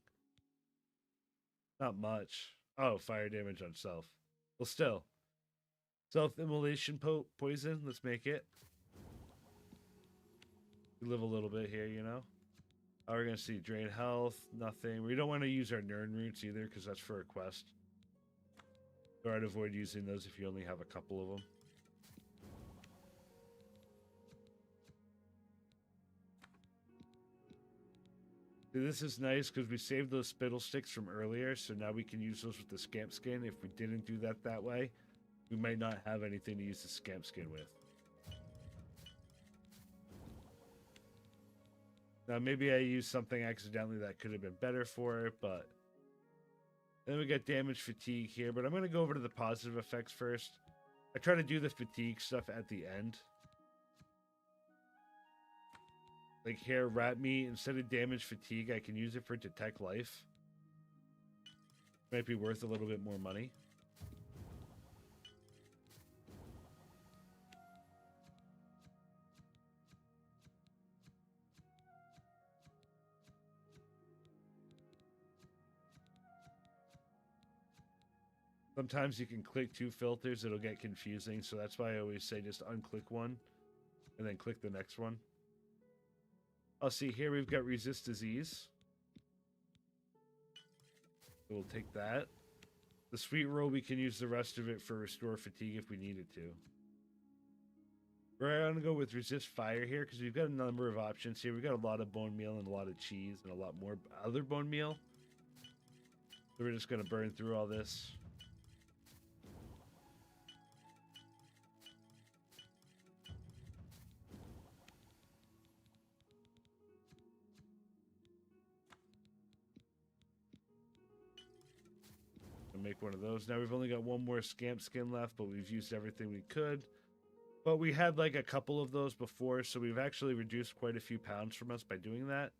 Not much. Oh, fire damage on self. Well, still. Self-immolation poison, let's make it. We live a little bit here, you know? Oh, we're going to see drain health, nothing. We don't want to use our Nern roots either, because that's for a quest. So I'd avoid using those if you only have a couple of them. See, this is nice because we saved those spittle sticks from earlier, so now we can use those with the scamp skin. If we didn't do that way, we might not have anything to use the scamp skin with. Now, maybe I used something accidentally that could have been better for it, but... Then we got damage fatigue here, but I'm going to go over to the positive effects first. I try to do the fatigue stuff at the end. Like here, rat meat, instead of damage fatigue, I can use it for detect life. Might be worth a little bit more money. Sometimes you can click two filters, it'll get confusing, so that's why I always say just unclick one and then click the next one. I'll see here we've got resist disease. So we'll take that. The sweet roll, we can use the rest of it for restore fatigue if we needed to. We're going to go with resist fire here because we've got a number of options here. We've got a lot of bone meal and a lot of cheese and a lot more other bone meal. So we're just going to burn through all this. Make one of those. Now we've only got one more scamp skin left, but we've used everything we could. But we had like a couple of those before, so we've actually reduced quite a few pounds from us by doing that.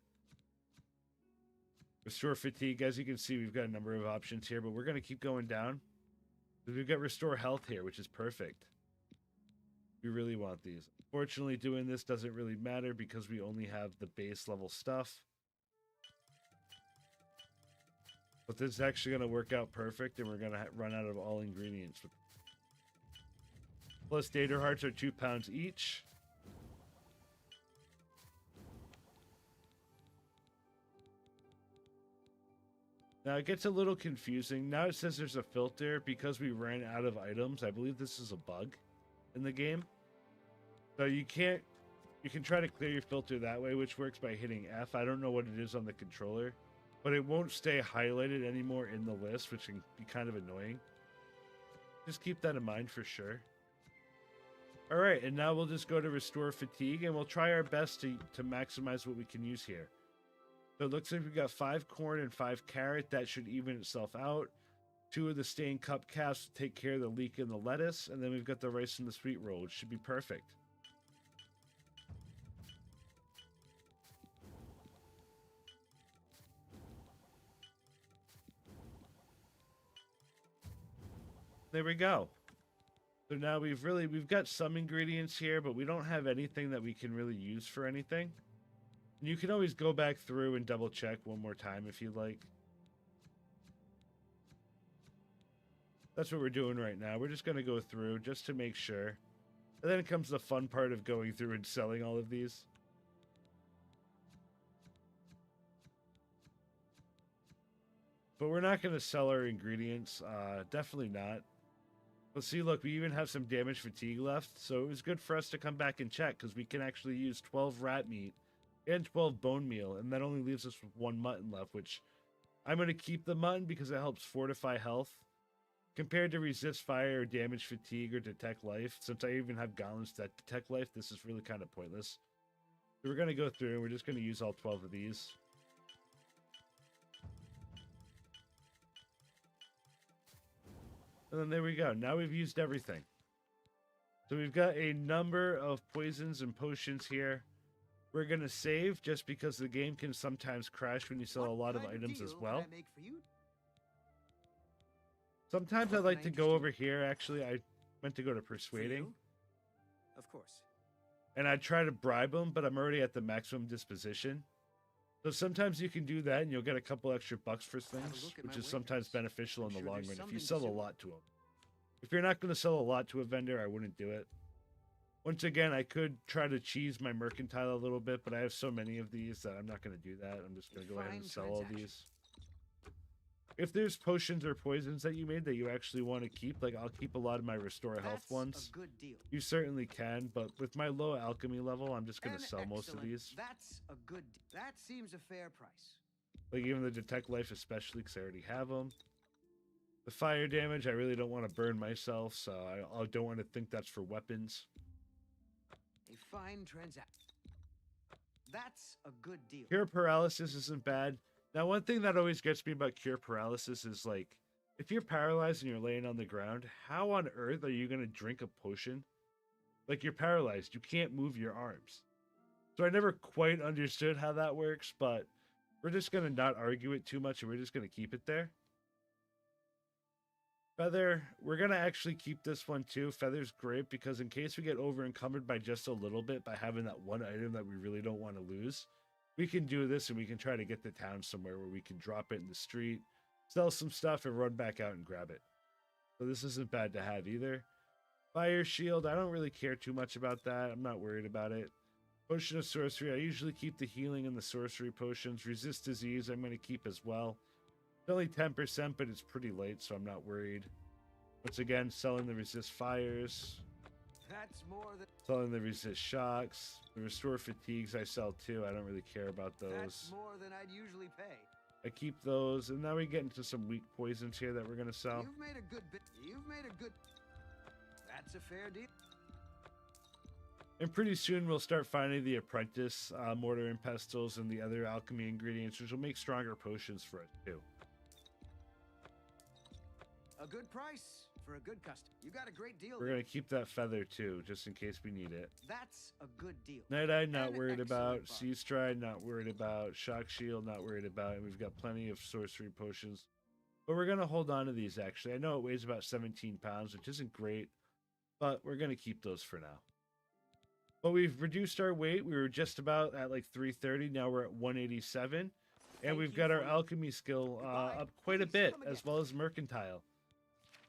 Restore fatigue. As you can see, we've got a number of options here, but we're going to keep going down. We've got restore health here, which is perfect. We really want these. Fortunately, doing this doesn't really matter because we only have the base level stuff. But this is actually going to work out perfect, and we're going to run out of all ingredients. Plus, data hearts are 2 pounds each. Now, it gets a little confusing. Now it says there's a filter because we ran out of items. I believe this is a bug in the game. So you can try to clear your filter that way, which works by hitting F. I don't know what it is on the controller. But it won't stay highlighted anymore in the list, which can be kind of annoying. Just keep that in mind for sure. All right, and now we'll just go to restore fatigue, and we'll try our best to maximize what we can use here. So it looks like we've got 5 corn and 5 carrot. That should even itself out. 2 of the stained cup caps to take care of the leek and the lettuce, and then we've got the rice and the sweet roll, which should be perfect. There we go. So now we've got some ingredients here, but we don't have anything that we can really use for anything. And you can always go back through and double check one more time if you'd like. That's what we're doing right now. We're just going to go through just to make sure. And then comes the fun part of going through and selling all of these. But we're not going to sell our ingredients. Definitely not. Let's see, look, we even have some damage fatigue left, so it was good for us to come back and check, because we can actually use 12 rat meat and 12 bone meal, and that only leaves us with 1 mutton left, which I'm going to keep the mutton because it helps fortify health. Compared to resist fire or damage fatigue or detect life, since I even have gauntlets that detect life, this is really kind of pointless. So we're going to go through, and we're just going to use all 12 of these. And then there we go. Now we've used everything. So we've got a number of poisons and potions here. We're going to save just because the game can sometimes crash when you sell a lot of items as well. Sometimes I'd like to go over here. Actually, I meant to go to persuading. Of course. And I'd try to bribe them, but I'm already at the maximum disposition. So sometimes you can do that and you'll get a couple extra bucks for things, which is sometimes beneficial in the long run if you sell a lot to them. If you're not going to sell a lot to a vendor, I wouldn't do it. Once again, I could try to cheese my mercantile a little bit, but I have so many of these that I'm not going to do that. I'm just going to go ahead and sell all these. If there's potions or poisons that you made that you actually want to keep, like I'll keep a lot of my restore health ones. A good deal. You certainly can, but with my low alchemy level, I'm just going to sell most of these. That seems a fair price. Like even the detect life especially, because I already have them. The fire damage, I really don't want to burn myself, so I don't want to think that's for weapons. A fine transaction. That's a good deal. Cure paralysis isn't bad. Now, one thing that always gets me about cure paralysis is, like, if you're paralyzed and you're laying on the ground, how on earth are you going to drink a potion? Like, you're paralyzed. You can't move your arms. So I never quite understood how that works, but we're just going to not argue it too much, and we're just going to keep it there. Feather, we're going to actually keep this one too. Feather's great because in case we get over encumbered by just a little bit by having that one item that we really don't want to lose, we can do this and we can try to get to town somewhere where we can drop it in the street, sell some stuff, and run back out and grab it. So this isn't bad to have either. Fire shield, I don't really care too much about that. I'm not worried about it. Potion of sorcery, I usually keep the healing and the sorcery potions. Resist disease, I'm going to keep as well. It's only 10%, but it's pretty late, so I'm not worried. Once again, selling the resist fires. That's more than... Selling the resist shocks. The restore fatigues I sell too. I don't really care about those. That's more than I'd usually pay. I keep those, and now we get into some weak poisons here that we're gonna sell. You've made a good bit. You've made a good... That's a fair deal. And pretty soon we'll start finding the apprentice, mortar and pestles, and the other alchemy ingredients, which will make stronger potions for us too. A good price for a good customer. You got a great deal. We're gonna keep that feather too, just in case we need it. That's a good deal. Night-Eye, not worried about. Sea Stride, not worried about. Shock Shield, not worried about. And we've got plenty of sorcery potions. But we're gonna hold on to these actually. I know it weighs about 17 pounds, which isn't great, but we're gonna keep those for now. But we've reduced our weight. We were just about at like 330. Now we're at 187. And we've got our alchemy skill up quite a bit, as well as mercantile.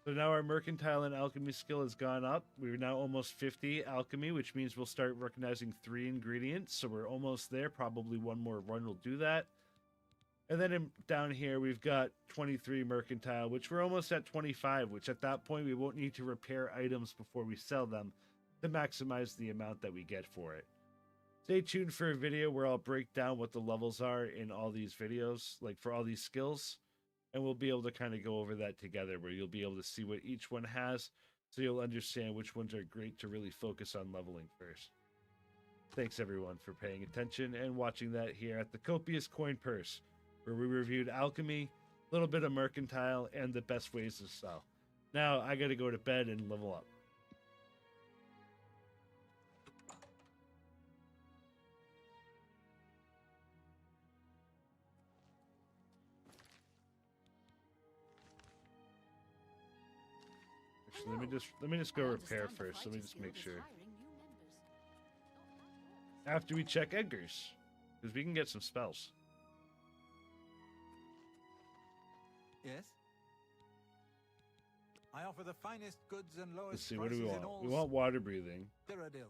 So now our mercantile and alchemy skill has gone up. We're now almost 50 alchemy, which means we'll start recognizing 3 ingredients. So we're almost there. Probably one more run will do that. And then down here, we've got 23 mercantile, which we're almost at 25, which at that point, we won't need to repair items before we sell them to maximize the amount that we get for it. Stay tuned for a video where I'll break down what the levels are in all these videos, like for all these skills. And we'll be able to kind of go over that together where you'll be able to see what each one has so you'll understand which ones are great to really focus on leveling first. Thanks everyone for paying attention and watching that here at the Copious Coin Purse, where we reviewed alchemy, a little bit of mercantile, and the best ways to sell. Now I got to go to bed and level up. Let me just go repair first. Let me just make sure. After we check Edgar's, because we can get some spells. Yes. I offer the finest goods and lowest. Let's see. What do we want? We want water breathing. Cyrodiil.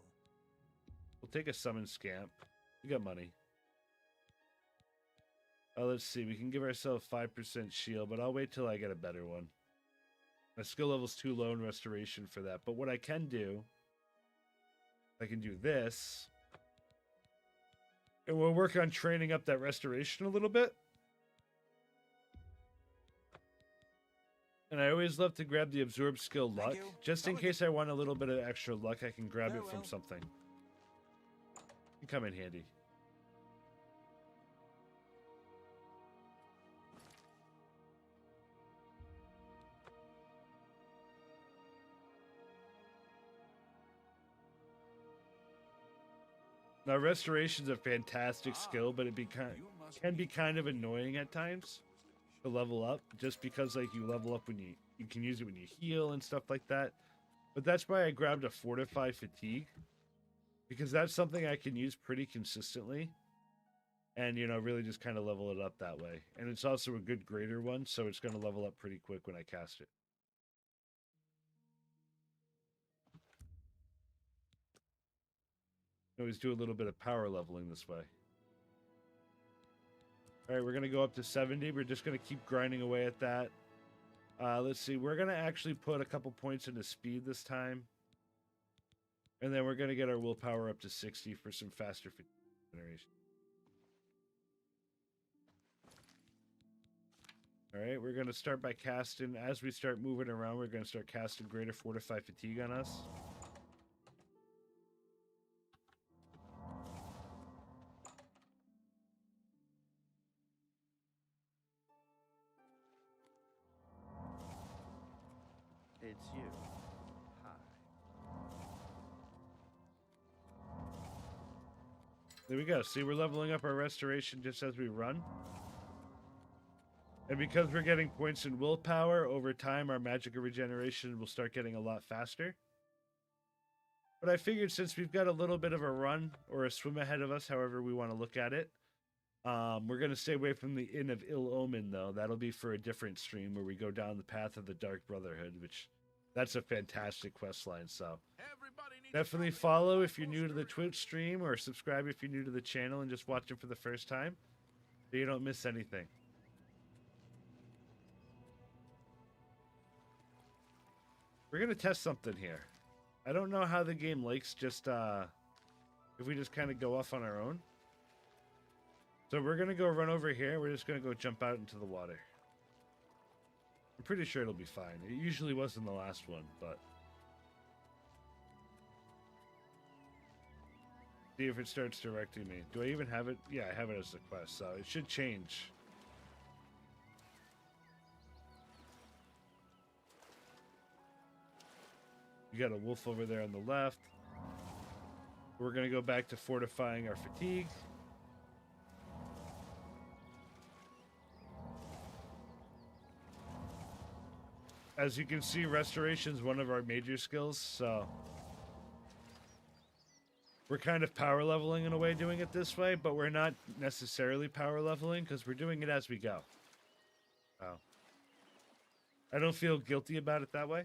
We'll take a summon scamp. We got money. Let's see. We can give ourselves 5% shield, but I'll wait till I get a better one. My skill level's too low in restoration for that. But what I can do, I can do this. And we'll work on training up that restoration a little bit. And I always love to grab the absorb skill luck. Just in case I want a little bit of extra luck, I can grab it from something. It can come in handy. Now, restoration's a fantastic skill, but can be kind of annoying at times to level up, just because like you level up when you can use it when you heal and stuff like that. But that's why I grabbed a Fortify Fatigue, because that's something I can use pretty consistently, and you know, really just kind of level it up that way. And it's also a good greater one, so it's going to level up pretty quick when I cast it. Always do a little bit of power leveling this way. All right, we're going to go up to 70. We're just going to keep grinding away at that. Let's see. We're going to actually put a couple points into speed this time. And then we're going to get our willpower up to 60 for some faster generation. All right, we're going to start by casting. As we start moving around, we're going to start casting Greater Fortify Fatigue on us. It's you. Hi. There we go. See, we're leveling up our restoration just as we run. And because we're getting points in willpower, over time our magic regeneration will start getting a lot faster. But I figured since we've got a little bit of a run or a swim ahead of us, however we want to look at it, we're going to stay away from the Inn of Ill Omen, though. That'll be for a different stream where we go down the path of the Dark Brotherhood, which that's a fantastic quest line. So definitely follow if you're new to the Twitch stream, or subscribe if you're new to the channel and just watch it for the first time, so you don't miss anything. We're going to test something here. I don't know how the game likes just, if we just kind of go off on our own. So we're going to go run over here. We're just going to go jump out into the water. I'm pretty sure it'll be fine. It usually was in the last one, but... See if it starts directing me. Do I even have it? Yeah, I have it as a quest, so it should change. You got a wolf over there on the left. We're going to go back to fortifying our fatigue. As you can see, restoration is one of our major skills, so we're kind of power leveling in a way doing it this way, but we're not necessarily power leveling because we're doing it as we go. So I don't feel guilty about it that way.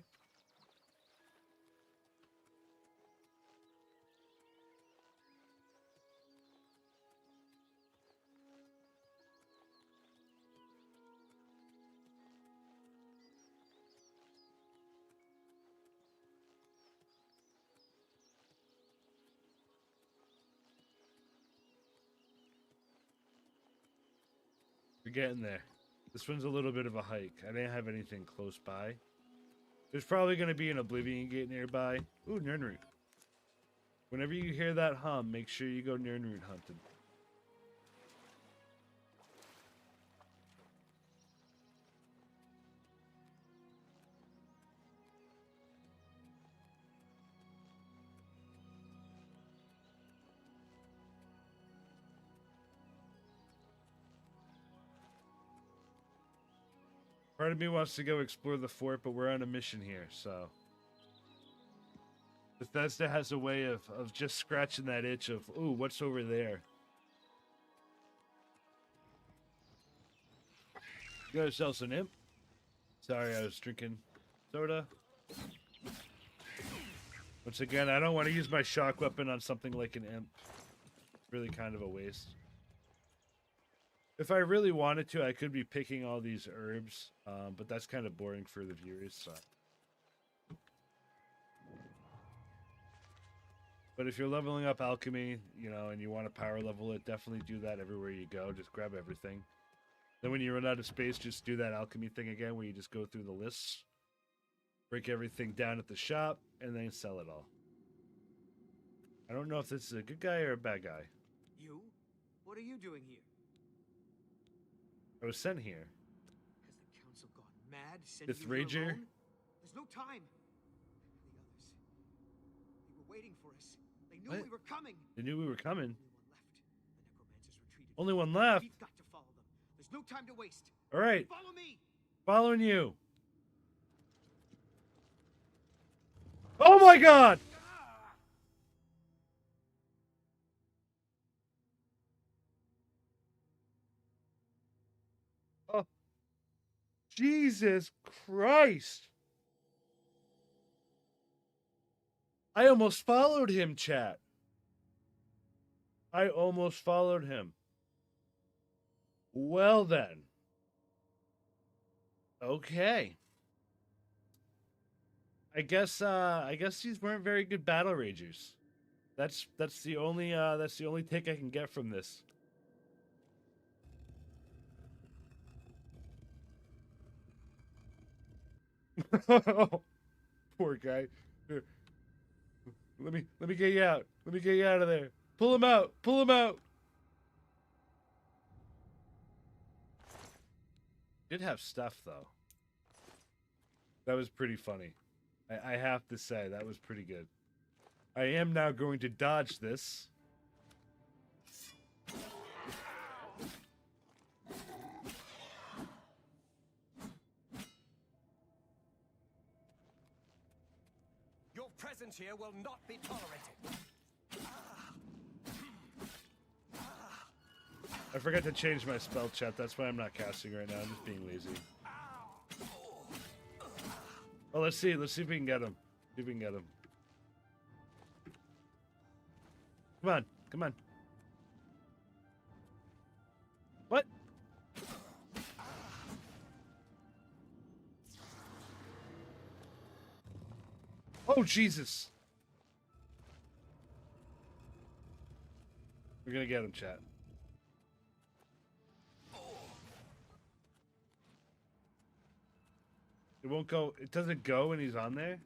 We're getting there. This one's a little bit of a hike. I didn't have anything close by. There's probably going to be an Oblivion Gate nearby. Ooh, Nirnroot. Whenever you hear that hum, make sure you go Nirnroot hunting. Part of me wants to go explore the fort, but we're on a mission here, so... Bethesda has a way of just scratching that itch of, ooh, what's over there? Got ourselves an imp. Sorry, I was drinking soda. Once again, I don't want to use my shock weapon on something like an imp. It's really kind of a waste. If I really wanted to, I could be picking all these herbs, but that's kind of boring for the viewers, so... But if you're leveling up alchemy, you know, and you want to power level it, definitely do that everywhere you go. Just grab everything. Then when you run out of space, just do that alchemy thing again where you just go through the lists, break everything down at the shop, and then sell it all. I don't know if this is a good guy or a bad guy. You? What are you doing here? I was sent here. Has the council gone mad? Sending This you here Rager? alone? There's no time. The others. They were waiting for us. They knew What? we were coming. They knew we were coming. Only one left. The necromancers retreated. Only one left. We've got to follow them. There's no time to waste. All right. Follow me. Following you. Oh my God! Oh, Jesus Christ! I almost followed him, chat. I almost followed him. Well then. Okay. I guess these weren't very good battle ragers. That's the only take I can get from this. Poor guy. Here. Let me get you out. Let me get you out of there. Pull him out. Pull him out. Did have stuff though. That was pretty funny. I have to say, that was pretty good. I am now going to dodge this. Your presence here will not be tolerated. I forgot to change my spell chat. That's why I'm not casting right now. I'm just being lazy. Oh, let's see. Let's see if we can get him. See if we can get him. Come on. Come on. What? Oh, Jesus. We're going to get him, chat. It won't go. It doesn't go when he's on there.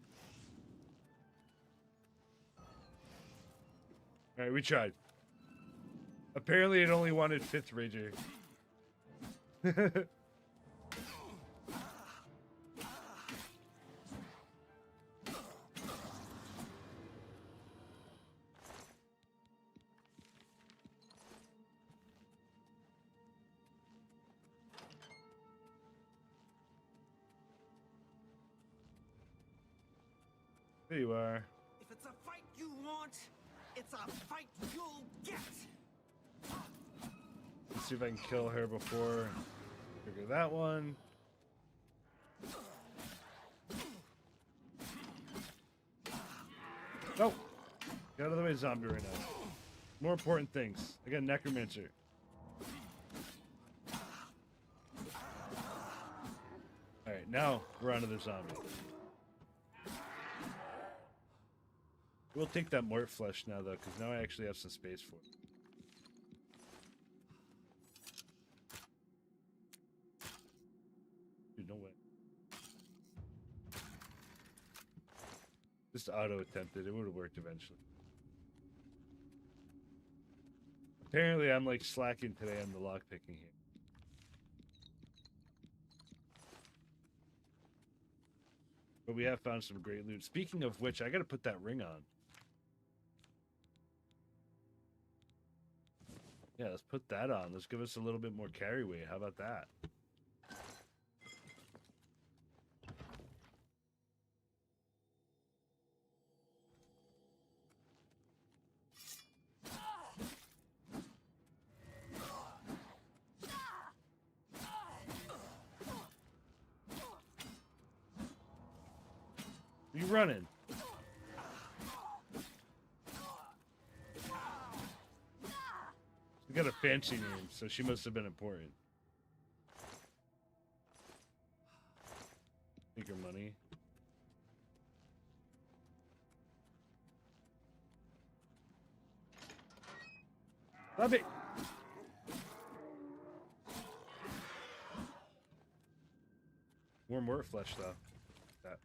All right, we tried. Apparently, it only wanted 5th Rager. There you are. If it's a fight you want, it's a fight you'll get. Let's see if I can kill her before figure that one. No! Get out of the way, zombie, right now. More important things. I got a necromancer. Alright, now we're on to the zombie. We'll take that mort flesh now, though, because now I actually have some space for it. Dude, no way. Just auto-attempted. It would have worked eventually. Apparently, I'm, like, slacking today on the lockpicking here. But we have found some great loot. Speaking of which, I gotta put that ring on. Yeah, let's put that on. Let's give us a little bit more carry weight. How about that? You running? She got a fancy name, so she must have been important. Take her money. Love it. More mort flesh, though. That.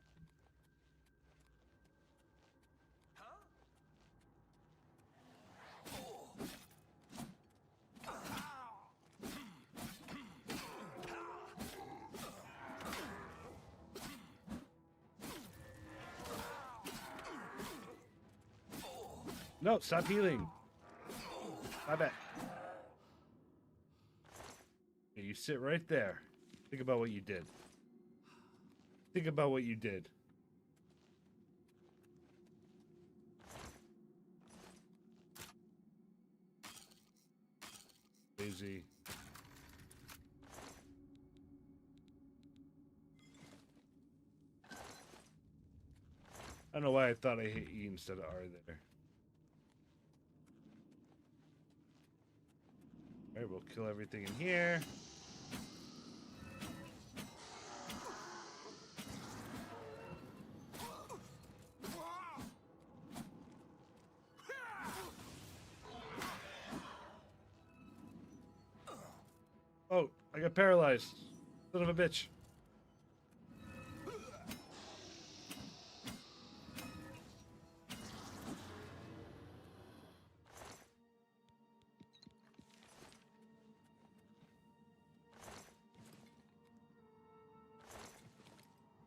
No, stop healing. Stop it. Yeah, you sit right there. Think about what you did. Think about what you did. Lazy. I don't know why I thought I hit E instead of R there. Alright, we'll kill everything in here. Oh, I got paralyzed. Son of a bitch.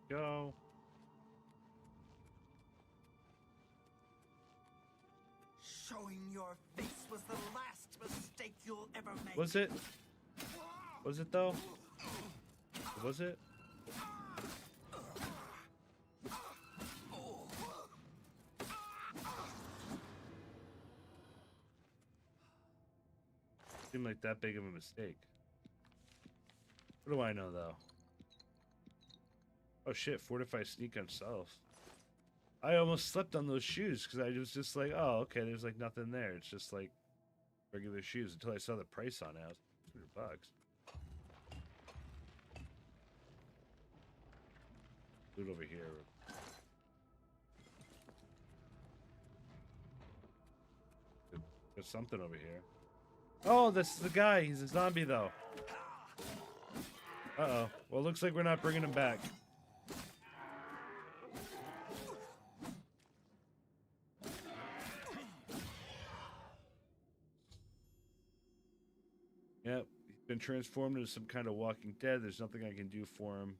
Go. Showing your face was the last mistake you'll ever make. Was it? Was it though? Was it? Seemed like that big of a mistake. What do I know though? Oh shit, fortify sneak on self. I almost slept on those shoes because I was just like, oh, okay, there's like nothing there. It's just like regular shoes until I saw the price on it. I was like, $200. Loot over here. There's something over here. Oh, this is the guy. He's a zombie though. Uh-oh. Well, it looks like we're not bringing him back. Yep, he's been transformed into some kind of Walking Dead. There's nothing I can do for him.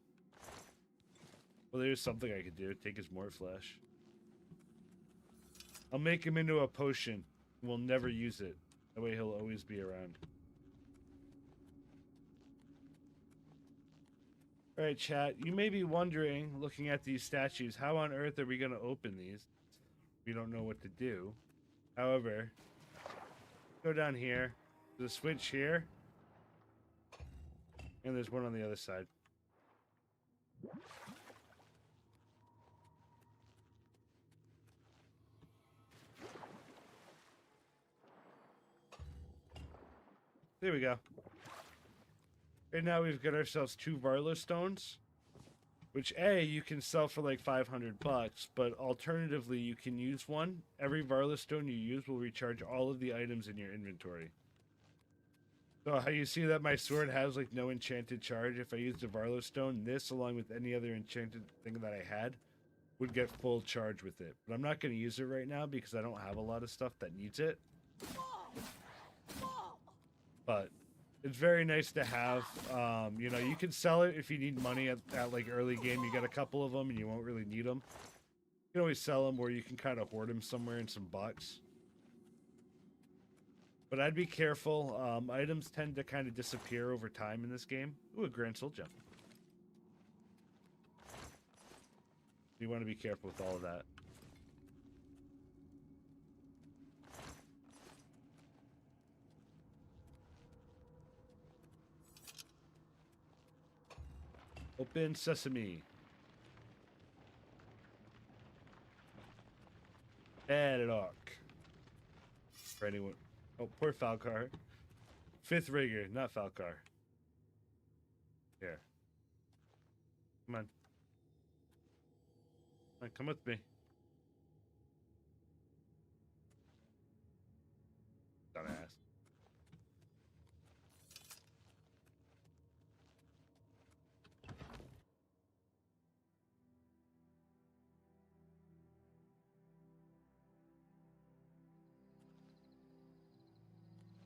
Well, there's something I could do. Take his more flesh. I'll make him into a potion. We'll never use it. That way he'll always be around. Alright, chat. You may be wondering, looking at these statues, how on earth are we going to open these? We don't know what to do. However, go down here. There's a switch here. And there's one on the other side. There we go. Right now we've got ourselves 2 Varlo stones, which you can sell for like $500, but alternatively you can use one. Every Varlo stone you use will recharge all of the items in your inventory. So how you see that my sword has like no enchanted charge, if I used a Varlo stone, this along with any other enchanted thing that I had would get full charge with it. But I'm not going to use it right now because I don't have a lot of stuff that needs it. But it's very nice to have. You know, you can sell it if you need money at like early game. You got a couple of them and you won't really need them. You can always sell them, or you can kind of hoard them somewhere in some box. But I'd be careful. Items tend to kind of disappear over time in this game. Ooh, a Grand Soul Gem. You want to be careful with all of that. Open sesame. Padlock. For anyone. Oh, poor Falcar. 5th rigger, not Falcar. Here. Come on. Come on, come with me. Dumbass.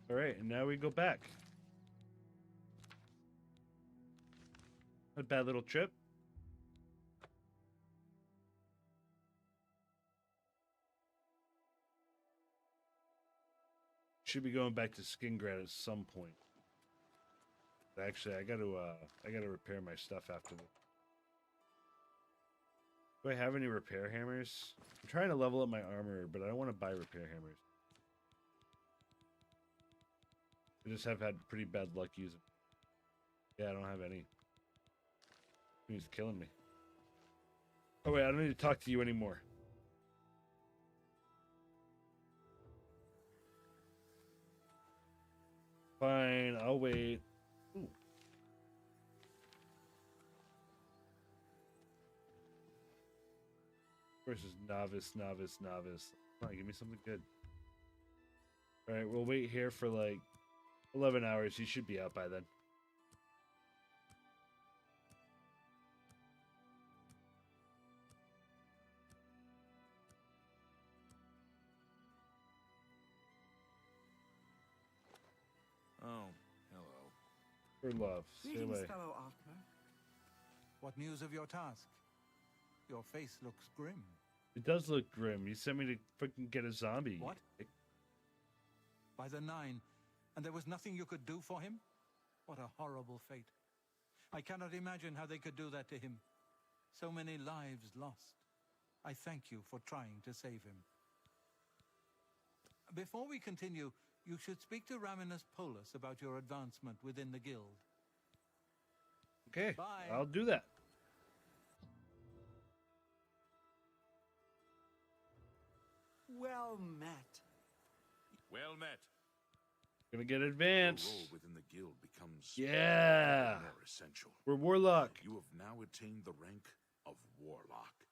All right, and now we go back. A bad little trip. should be going back to Skingrad at some point. Actually, I gotta repair my stuff after this. Do I have any repair hammers? I'm trying to level up my armor, but I don't want to buy repair hammers. I just have had pretty bad luck using. Yeah, I don't have any. He's killing me. Oh wait, I don't need to talk to you anymore. Fine, I'll wait. Ooh. Versus novice. Come on, give me something good. Alright, we'll wait here for like 11 hours. You should be out by then. Oh, hello. For love. Stay Greetings, away. fellow Altmer. What news of your task? Your face looks grim. It does look grim. You sent me to freaking get a zombie. What? By the 9, and there was nothing you could do for him? What a horrible fate. I cannot imagine how they could do that to him. So many lives lost. I thank you for trying to save him. Before we continue, you should speak to Raminus Polus about your advancement within the guild. Okay, Bye. I'll do that. Well met. Well met. Gonna get Your advanced. role within the guild becomes Yeah. more essential. We're Warlock. You have now attained the rank of Warlock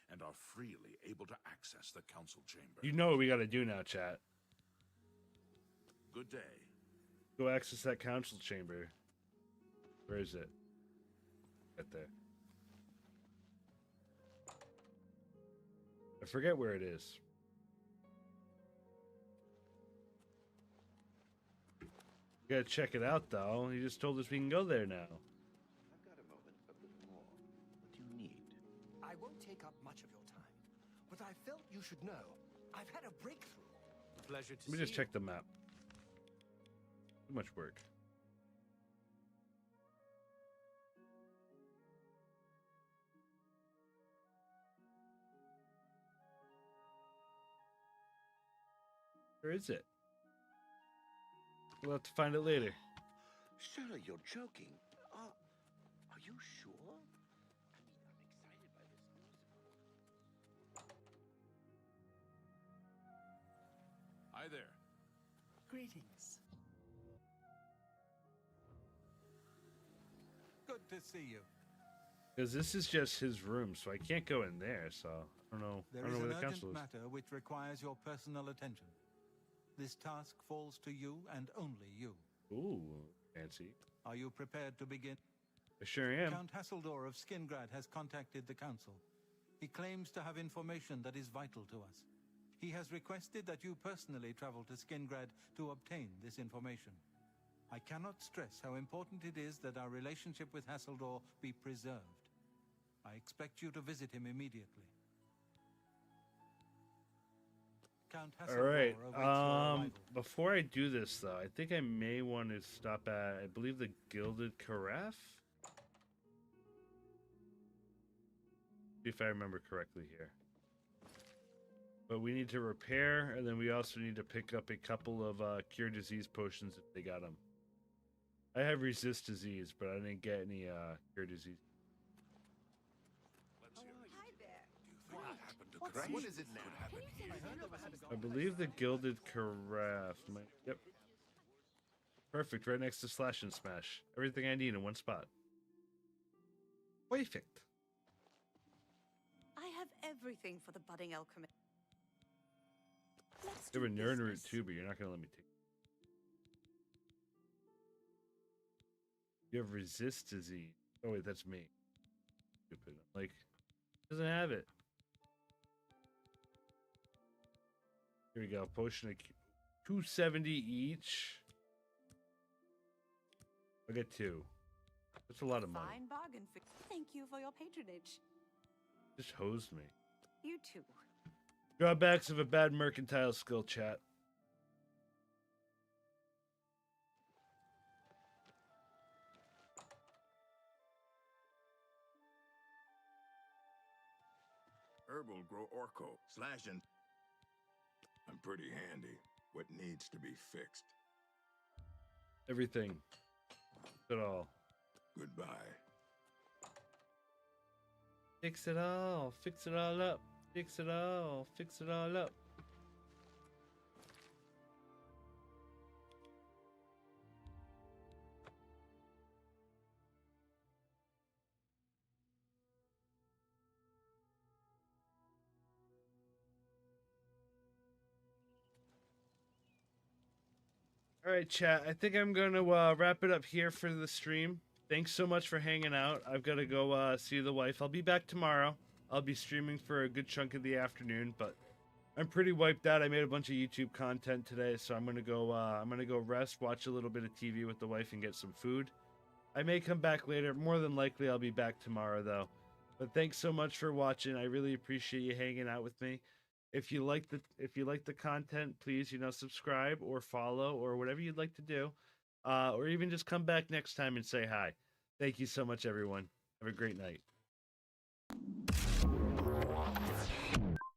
and are freely able to access the council chamber. You know what we gotta do now, chat. Good day. Go access that council chamber. Where is it? Right there. I forget where it is. We gotta check it out, though. He just told us we can go there now. I've got a moment, a little more. What do you need? I won't take up much of your time, but I felt you should know. I've had a breakthrough. Pleasure to Let me just check the map. Too much work. Where is it? We'll have to find it later. Surely you're joking. Are you sure? I mean, I'm excited by this news. Hi there. Greetings. Good to see you. Because this is just his room, so I can't go in there, so I don't know. There I don't is know an where the urgent council is. matter which requires your personal attention. This task falls to you and only you. Ooh, fancy. Are you prepared to begin? I sure am. Count Hasseldor of Skingrad has contacted the council. He claims to have information that is vital to us. He has requested that you personally travel to Skingrad to obtain this information. I cannot stress how important it is that our relationship with Hasseldor be preserved. I expect you to visit him immediately. Count All Hasseldor right. awaits your arrival. Before I do this, though, I think I may want to stop at, I believe, the Gilded Carafe. If I remember correctly here. But we need to repair, and then we also need to pick up a couple of cure disease potions if they got them. I have resist disease, but I didn't get any cure disease. Hi there. What happened to What's Crash? What is it now? Could happen here. I believe the Gilded Carafe. Yep. Perfect, right next to Slash and Smash. Everything I need in one spot. Perfect. I have everything for the budding alchemist. Let's You have a do Nern route business. too, but you're not gonna let me take. You have resist disease. Oh wait, that's me. Stupid. Like, doesn't have it. Here we go. Potion of 270 each. I get 2. That's a lot of money. Fine bargain. Thank you for your patronage. Just hosed me. You too. Drawbacks of a bad mercantile skill, chat. herbal grow orco. Slashing. I'm pretty handy. What needs to be fixed? Everything. It all. Goodbye. Fix it all. Fix it all up. Fix it all. Fix it all up. All right, chat. I think I'm going to wrap it up here for the stream. Thanks so much for hanging out. I've got to go see the wife. I'll be back tomorrow. I'll be streaming for a good chunk of the afternoon, but I'm pretty wiped out. I made a bunch of YouTube content today, so I'm gonna go rest, watch a little bit of TV with the wife, and get some food. I may come back later. More than likely, I'll be back tomorrow, though. But thanks so much for watching. I really appreciate you hanging out with me. If you like the content, please subscribe or follow or whatever you'd like to do, or even just come back next time and say hi. Thank you so much, everyone. Have a great night.